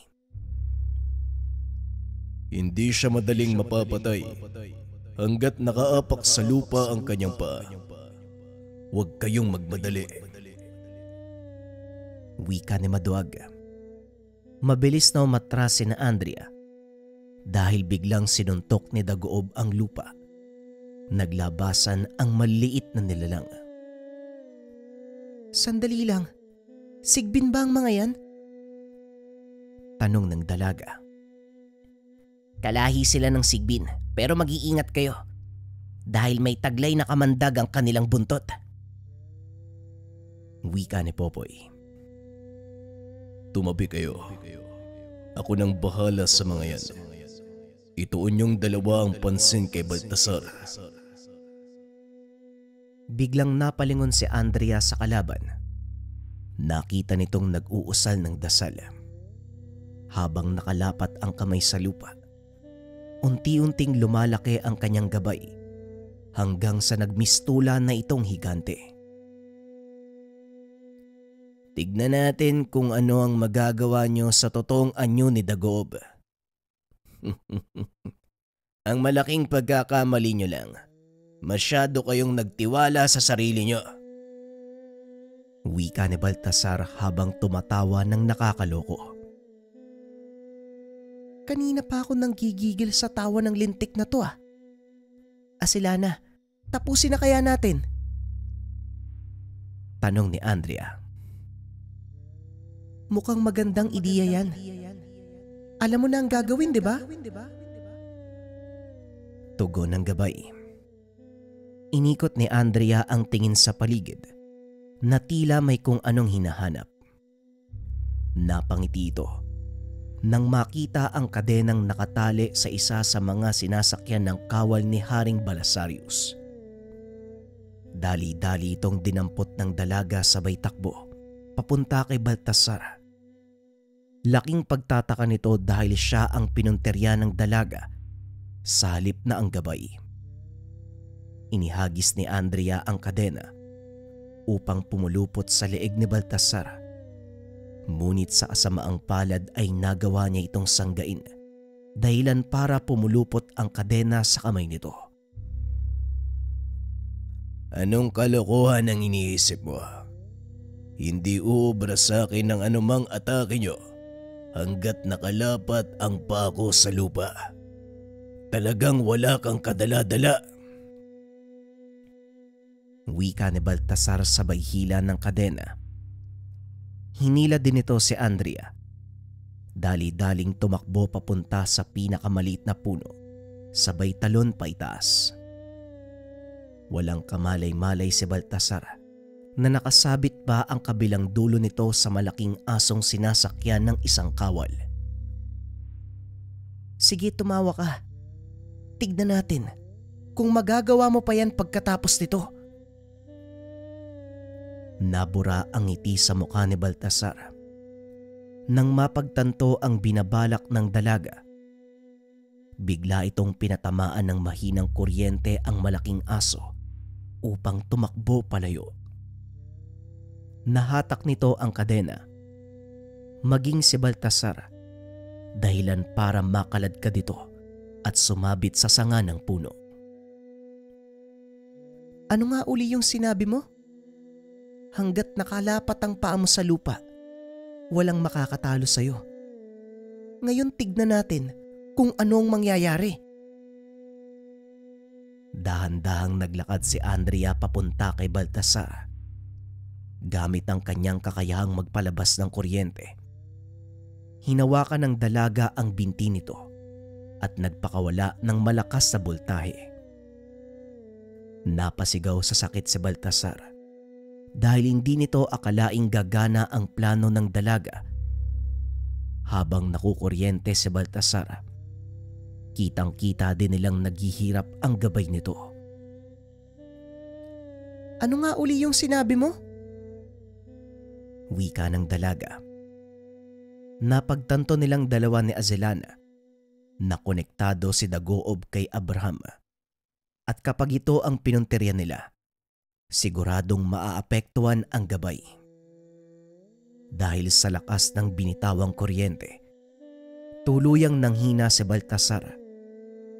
Hindi siya madaling mapapatay hanggat nakaapak sa lupa ang kanyang paa. Huwag kayong magmadali. Wika ni Maduag. Mabilis na umatras si na Andrea dahil biglang sinuntok ni Dagoob ang lupa. Naglabasan ang maliit na nilalang. Sandali lang. Sigbin ba ang mga yan? Tanong ng dalaga. Kalahi sila ng sigbin, pero mag-iingat kayo dahil may taglay na kamandag ang kanilang buntot. Wika ni Popoy. Tumabi kayo. Ako nang bahala sa mga yan. Ituon niyong dalawa ang pansin kay Baltasar. Biglang napalingon si Andrea sa kalaban. Nakita nitong nag-uusal ng dasal. Habang nakalapat ang kamay sa lupa, unti-unting lumalaki ang kanyang gabay hanggang sa nagmistula na itong higante. Tignan natin kung ano ang magagawa nyo sa totoong anyo ni Dagoob. Ang malaking pagkakamali nyo lang. Masyado kayong nagtiwala sa sarili nyo. Wika ni Baltasar habang tumatawa ng nakakaloko. Kanina pa ako nang gigigil sa tawa ng lintik na to . Asilana, tapusin na kaya natin? Tanong ni Andrea. Mukhang magandang ideya yan. Alam mo na ang gagawin, di ba? Tugon ng gabay. Inikot ni Andrea ang tingin sa paligid na tila may kung anong hinahanap. Napangiti ito nang makita ang kadenang nakatali sa isa sa mga sinasakyan ng kawal ni Haring Balasarius. Dali-dali itong dinampot ng dalaga sabay takbo papunta kay Baltasar. Laking pagtataka nito dahil siya ang pinunterya ng dalaga sa halip na ang gabay. Inihagis ni Andrea ang kadena upang pumulupot sa leeg ni Baltasar. Ngunit sa kasamaang palad ay nagawa niya itong sanggain, dahilan para pumulupot ang kadena sa kamay nito. Anong kalokohan ang iniisip mo? Hindi uubra sa akin ng anumang atake nyo hanggat nakalapat ang paa ko sa lupa. Talagang wala kang kadala-dala. Wika ni Baltasar sabay hila ng kadena. Hinila din ito si Andrea. Dali-daling tumakbo papunta sa pinakamaliit na puno, sabay talon pa itaas. Walang kamalay-malay si Baltasar na nakasabit pa ang kabilang dulo nito sa malaking asong sinasakyan ng isang kawal. Sige, tumawa ka. Tignan natin kung magagawa mo pa yan pagkatapos nito. Nabura ang ngiti sa mukha ni Baltasar nang mapagtanto ang binabalak ng dalaga. Bigla itong pinatamaan ng mahinang kuryente ang malaking aso upang tumakbo palayo. Nahatak nito ang kadena, maging si Baltasar, dahilan para makaladkad ito at sumabit sa sanga ng puno. Ano nga uli yung sinabi mo? Hanggat nakalapat ang paa mo sa lupa, walang makakatalo sa'yo. Ngayon tignan natin kung anong mangyayari. Dahan-dahang naglakad si Andrea papunta kay Baltasar. Gamit ang kanyang kakayahang magpalabas ng kuryente, hinawakan ng dalaga ang binti nito at nagpakawala ng malakas na boltahe. Napasigaw sa sakit si Baltasar dahil hindi nito akalaing gagana ang plano ng dalaga. Habang nakukuryente si Baltasar, kitang-kita din nilang naghihirap ang gabay nito. Ano nga uli yung sinabi mo? Wika ng dalaga. Napagtanto nilang dalawa ni Azelana na konektado si Dagoob kay Abraham, at kapag ito ang pinuntirya nila, siguradong maaapektuhan ang gabay. Dahil sa lakas ng binitawang kuryente, tuluyang nanghina si Baltasar,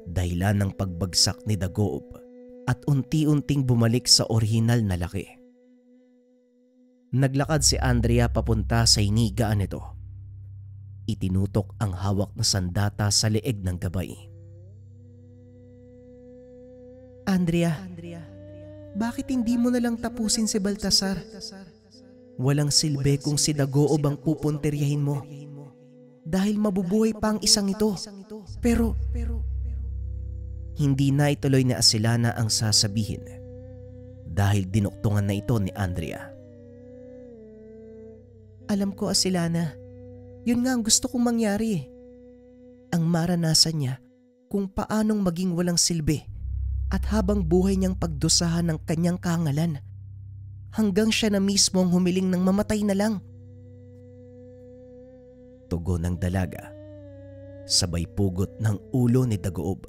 dahilan ng pagbagsak ni Dagoob, at unti-unting bumalik sa orihinal na laki. Naglakad si Andrea papunta sa hinigaan nito. Itinutok ang hawak na sandata sa leeg ng gabay. Andrea, bakit hindi mo na lang tapusin si Baltasar? Walang silbi kung si Dagoob ang pupunteryahin mo, Dahil mabubuhay pa ang isang ito. Pero hindi na ituloy ni Azelana ang sasabihin dahil dinuktungan na ito ni Andrea. alam ko, Azelana, yun nga ang gusto kong mangyari. Ang maranasan niya kung paanong maging walang silbi at habang buhay niyang pagdusahan ng kanyang kahangalan hanggang siya na mismo ang humiling ng mamatay na lang. Tugon ng dalaga, sabay pugot ng ulo ni Dagoob.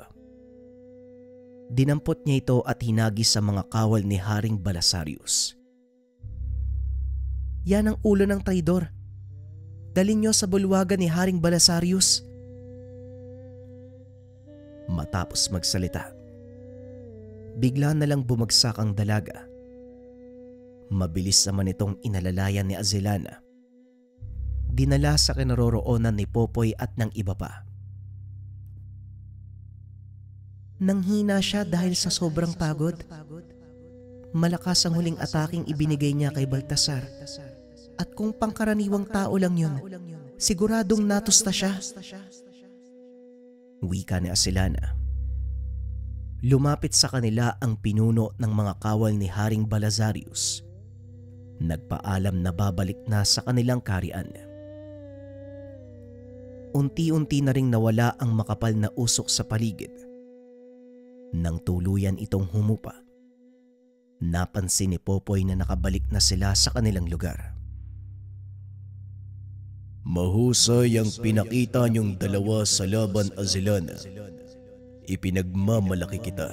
Dinampot niya ito at hinagis sa mga kawal ni Haring Balasarius. Yan ang ulo ng traidor. Dalhin niyo sa bulwagan ni Haring Balasarius. Matapos magsalita, bigla na lang bumagsak ang dalaga. Mabilis naman itong inalalayan ni Azelana. Dinala sa kinaroroonan ni Popoy at ng iba pa. Nanghina siya dahil sa sobrang pagod. Malakas ang huling ataking ibinigay niya kay Baltasar. At kung pangkaraniwang tao lang yun, siguradong natusta siya. Wika ni Azelana. Lumapit sa kanila ang pinuno ng mga kawal ni Haring Balasarius. Nagpaalam na babalik na sa kanilang karian. Unti-unti na ring nawala ang makapal na usok sa paligid. Nang tuluyan itong humupa, napansin ni Popoy na nakabalik na sila sa kanilang lugar. Mahusay ang pinakita niyong dalawa sa laban, Azelana. Ipinagmamalaki kita.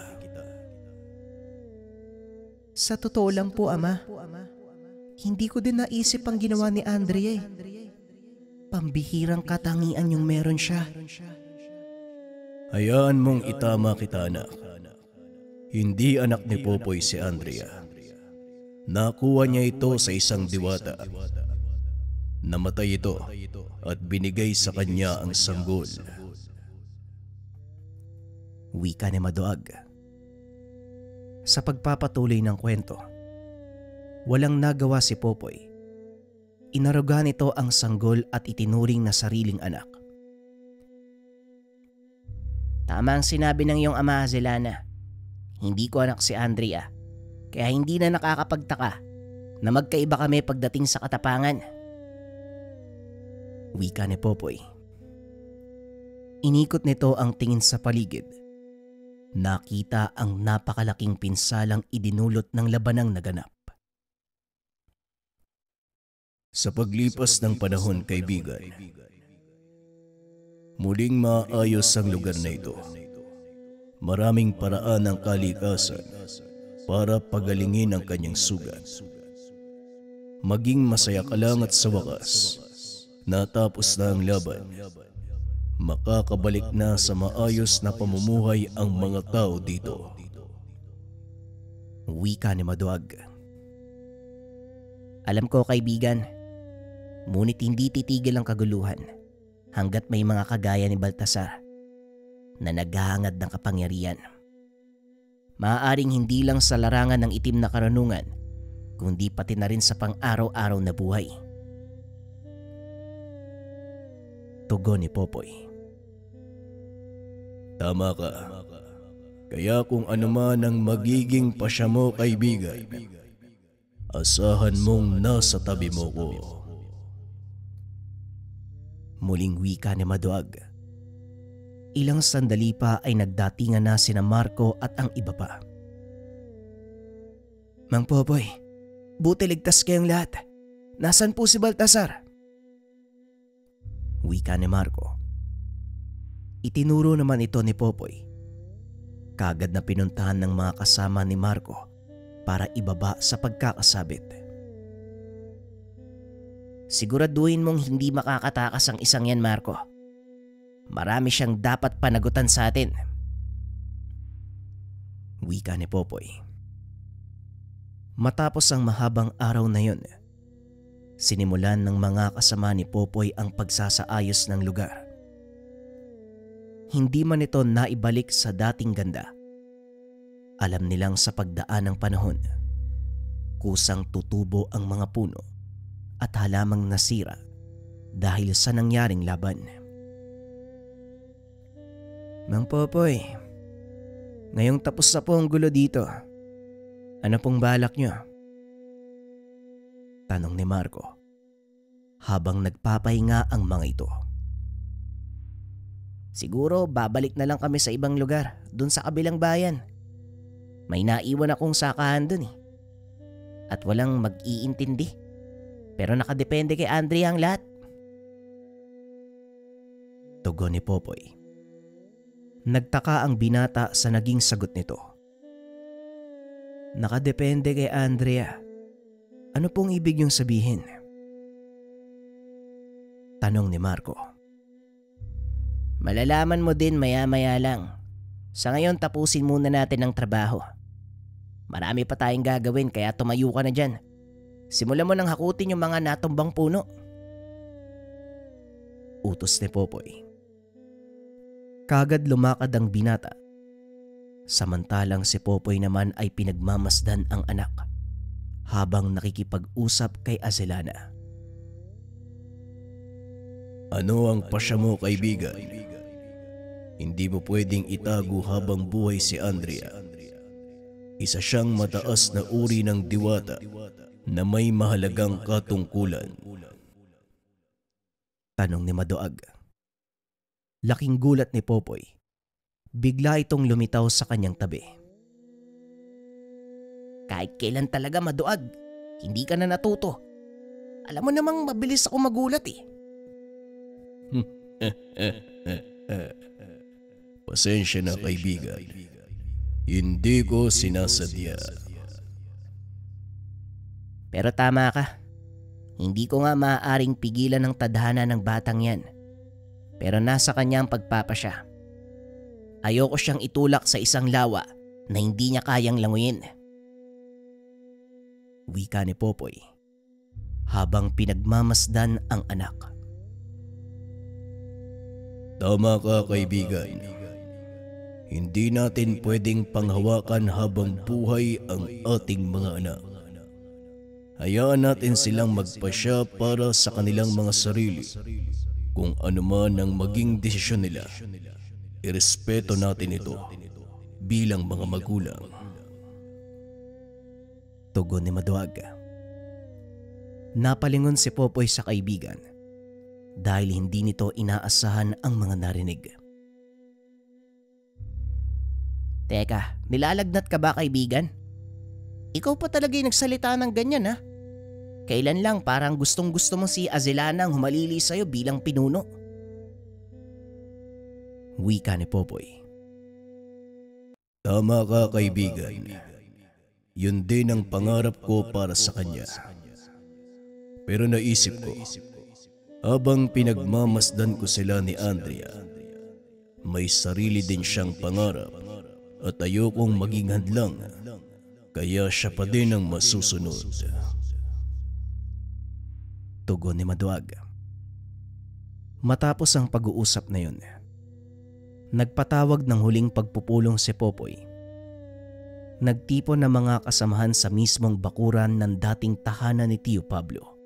Sa totoo lang po, Ama, hindi ko din naisip ang ginawa ni Andrea. Pambihirang katangian yung meron siya. Hayaan mong itama kita, anak. Hindi anak ni Popoy si Andrea. Nakuha niya ito sa isang diwata. Namatay ito at binigay sa kanya ang sanggol. Wika ni Maduag. Sa pagpapatuloy ng kwento, walang nagawa si Popoy. Inaruga nito ang sanggol at itinuring na sariling anak. Tama ang sinabi ng iyong ama, Azelana. Hindi ko anak si Andrea, kaya hindi na nakakapagtaka na magkaiba kami pagdating sa katapangan. Wika ni Popoy. Inikot nito ang tingin sa paligid. Nakita ang napakalaking pinsalang idinulot ng labanang naganap. Sa paglipas ng panahon, kaibigan, muling maayos ang lugar na ito. Maraming paraan ng kalikasan para pagalingin ang kanyang sugat. Maging masaya ka lang at sa wakas, natapos na ang laban. Makakabalik na sa maayos na pamumuhay ang mga tao dito. Wika ni Maduag. Alam ko, kaibigan, ngunit hindi titigil ang kaguluhan hanggat may mga kagaya ni Baltasar na naghahangad ng kapangyarihan. Maaaring hindi lang sa larangan ng itim na karunungan, kundi pati na rin sa pang-araw-araw na buhay. Tugon ni Popoy. Tama ka. Kaya kung ano man ang magiging pasya mo, kaibigan, asahan mong nasa tabi mo ko. Muling wika ni Maduag. Ilang sandali pa ay nagdatingan na sina Marco at ang iba pa. Mang Popoy, buti ligtas kayong lahat. Nasaan po si Baltasar? Wika ni Marco. Itinuro naman ito ni Popoy. Kagad na pinuntahan ng mga kasama ni Marco para ibaba sa pagkakasabit. Siguraduhin mong hindi makakatakas ang isang yan, Marco. Marami siyang dapat panagutan sa atin. Wika ni Popoy. Matapos ang mahabang araw na yun, sinimulan ng mga kasama ni Popoy ang pagsasaayos ng lugar. Hindi man ito naibalik sa dating ganda. Alam nilang sa pagdaan ng panahon, kusang tutubo ang mga puno at halamang nasira dahil sa nangyaring laban. Mang Popoy, ngayong tapos na po ang gulo dito, ano pong balak nyo? Tanong ni Marco habang nagpapahinga ang mga ito. Siguro babalik na lang kami sa ibang lugar, dun sa kabilang bayan. May naiwan akong sakahan dun eh. At walang mag-iintindi. Pero nakadepende kay Andrea ang lahat. Tugon ni Popoy. Nagtaka ang binata sa naging sagot nito. Nakadepende kay Andrea. Ano pong ibig niyong sabihin? Tanong ni Marco. Malalaman mo din maya-maya lang. Sa ngayon tapusin muna natin ang trabaho. Marami pa tayong gagawin kaya tumayo ka na dyan. Simulan mo nang hakutin yung mga natumbang puno. Utos ni Popoy. Kagad lumakad ang binata. Samantalang si Popoy naman ay pinagmamasdan ang anak habang nakikipag-usap kay Azelana. Ano ang pasya mo, kaibigan? Hindi mo pwedeng itago habang buhay si Andrea. Isa siyang mataas na uri ng diwata na may mahalagang katungkulan. Tanong ni Maduag. Laking gulat ni Popoy. Bigla itong lumitaw sa kanyang tabi. Kahit kailan talaga, Maduag, hindi ka na natuto. Alam mo namang mabilis ako magulat eh. Pasensya na, kaibigan. Hindi ko sinasadya. Pero tama ka. Hindi ko nga maaaring pigilan ang tadhana ng batang yan. Pero nasa kanya ang pagpapasya. Ayoko siyang itulak sa isang lawa na hindi niya kayang languyin. Wika ni Popoy habang pinagmamasdan ang anak. Tama ka, kaibigan. Hindi natin pwedeng panghawakan habang buhay ang ating mga anak. Hayaan natin silang magpasya para sa kanilang mga sarili. Kung ano man ang maging desisyon nila, irespeto natin ito bilang mga magulang. Tugon ni Maduag. Napalingon si Popoy sa kaibigan dahil hindi nito inaasahan ang mga narinig. Teka, nilalagnat ka ba, kaibigan? Ikaw pa talaga yung nagsalita ng ganyan, ha? Kailan lang parang gustong-gusto mo si Azelana ang humalili sa'yo bilang pinuno? Wika ni Popoy. Tama ka, kaibigan. Yun din ang pangarap ko para sa kanya. Pero naisip ko, habang pinagmamasdan ko sila ni Andrea, may sarili din siyang pangarap at ayokong maging hadlang, kaya siya pa din ang masusunod. Tugon ni Maduag. Matapos ang pag-uusap na yun, nagpatawag ng huling pagpupulong si Popoy. nagtipon ng mga kasamahan sa mismong bakuran ng dating tahanan ni Tio Pablo.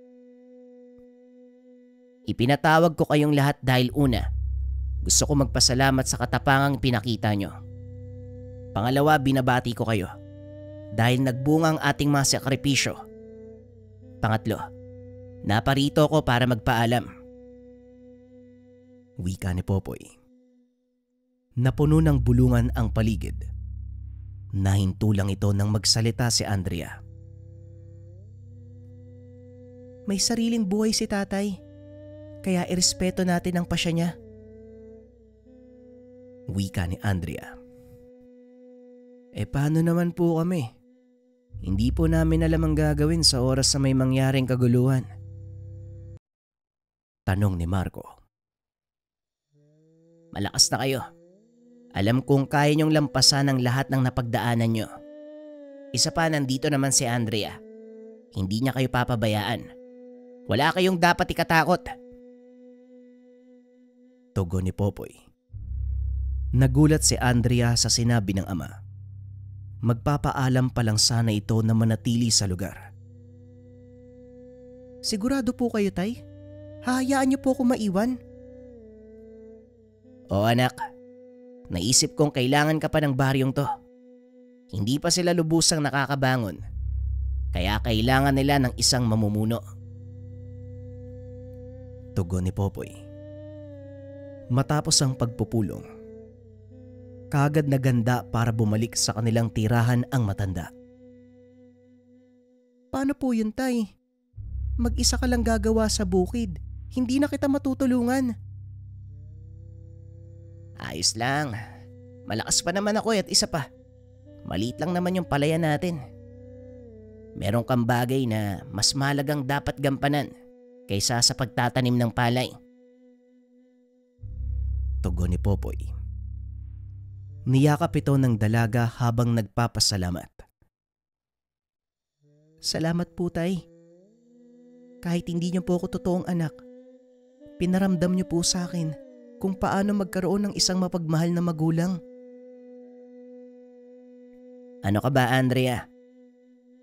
Ipinatawag ko kayong lahat dahil una, gusto ko magpasalamat sa katapangang pinakita nyo. Pangalawa, binabati ko kayo dahil nagbunga ang ating mga sakripisyo. Pangatlo, naparito ko para magpaalam. Wika ni Popoy. Napuno ng bulungan ang paligid. Nahinto lang ito nang magsalita si Andrea. May sariling buhay si tatay, kaya irespeto natin ang pasya niya. Wika ni Andrea. Paano naman po kami? Hindi po namin alam ang gagawin sa oras na may mangyaring kaguluhan. Tanong ni Marco. Malakas na kayo. Alam kong kaya niyong lampasan ang lahat ng napagdaanan niyo. Isa pa, nandito naman si Andrea. Hindi niya kayo papabayaan. Wala kayong dapat ikatakot. Tugon ni Popoy. Nagulat si Andrea sa sinabi ng ama. Magpapaalam pa lang sana ito na manatili sa lugar. Sigurado po kayo, tay? Hahayaan niyo po ako maiwan? O anak, naisip kong kailangan ka pa ng baryong to. Hindi pa sila lubusang nakakabangon, kaya kailangan nila ng isang mamumuno. Tugon ni Popoy. Matapos ang pagpupulong, kaagad na ganda para bumalik sa kanilang tirahan ang matanda. Paano po yun, tay? Mag-isa ka lang gagawa sa bukid. Hindi na kita matutulungan. Ayos lang. Malakas pa naman ako at isa pa. Maliit lang naman yung palayan natin. Meron kang bagay na mas mahalagang dapat gampanan kaysa sa pagtatanim ng palay. Tugon ni Popoy. Niyakap ito ng dalaga habang nagpapasalamat. Salamat po, tay. Kahit hindi niyo po ako totoong anak, pinaramdam niyo po sa akin kung paano magkaroon ng isang mapagmahal na magulang. Ano ka ba, Andrea?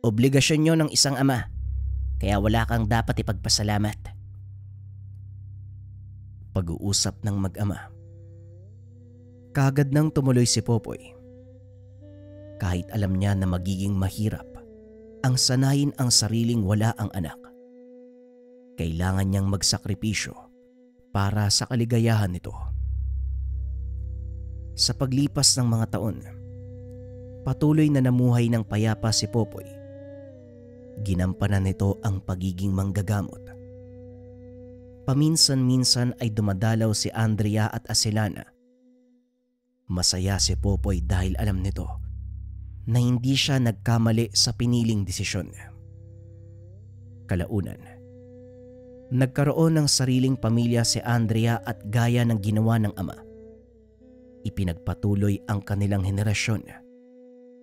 Obligasyon niyo ng isang ama, kaya wala kang dapat ipagpasalamat. Pag-uusap ng mag-ama. Kaagad nang tumuloy si Popoy. Kahit alam niya na magiging mahirap ang sanayin ang sariling wala ang anak, kailangan niyang magsakripisyo para sa kaligayahan nito. Sa paglipas ng mga taon, patuloy na namuhay ng payapa si Popoy. Ginampanan nito ang pagiging manggagamot. Paminsan-minsan ay dumadalaw si Andrea at Acelana. Masaya si Popoy dahil alam nito na hindi siya nagkamali sa piniling desisyon. Kalaunan, nagkaroon ng sariling pamilya si Andrea at gaya ng ginawa ng ama, ipinagpatuloy ang kanilang henerasyon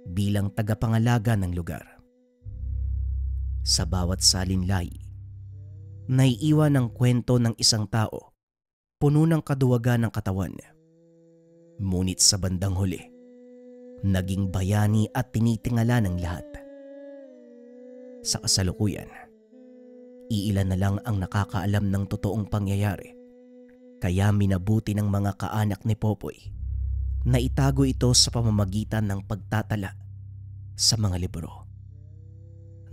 bilang tagapangalaga ng lugar. Sa bawat salinlahi, naiiwan ang kwento ng isang tao puno ng kaduwagan ng katawan. Ngunit sa bandang huli, naging bayani at tinitingala ng lahat. Sa kasalukuyan, iilan na lang ang nakakaalam ng totoong pangyayari, kaya minabuti ng mga kaanak ni Popoy na itago ito sa pamamagitan ng pagtatala sa mga libro.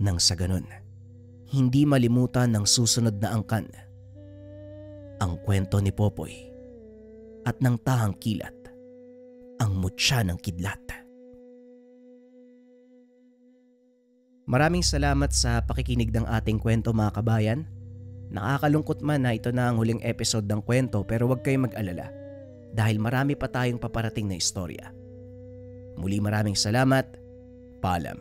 Nang sa ganun, hindi malimutan ng susunod na angkan ang kwento ni Popoy at ng tahang kilat, ang mutya ng kidlat. Maraming salamat sa pakikinig ng ating kwento, mga kabayan. Nakakalungkot man na ito na ang huling episode ng kwento, pero huwag kayong mag-alala dahil marami pa tayong paparating na istorya. Muli maraming salamat. Paalam.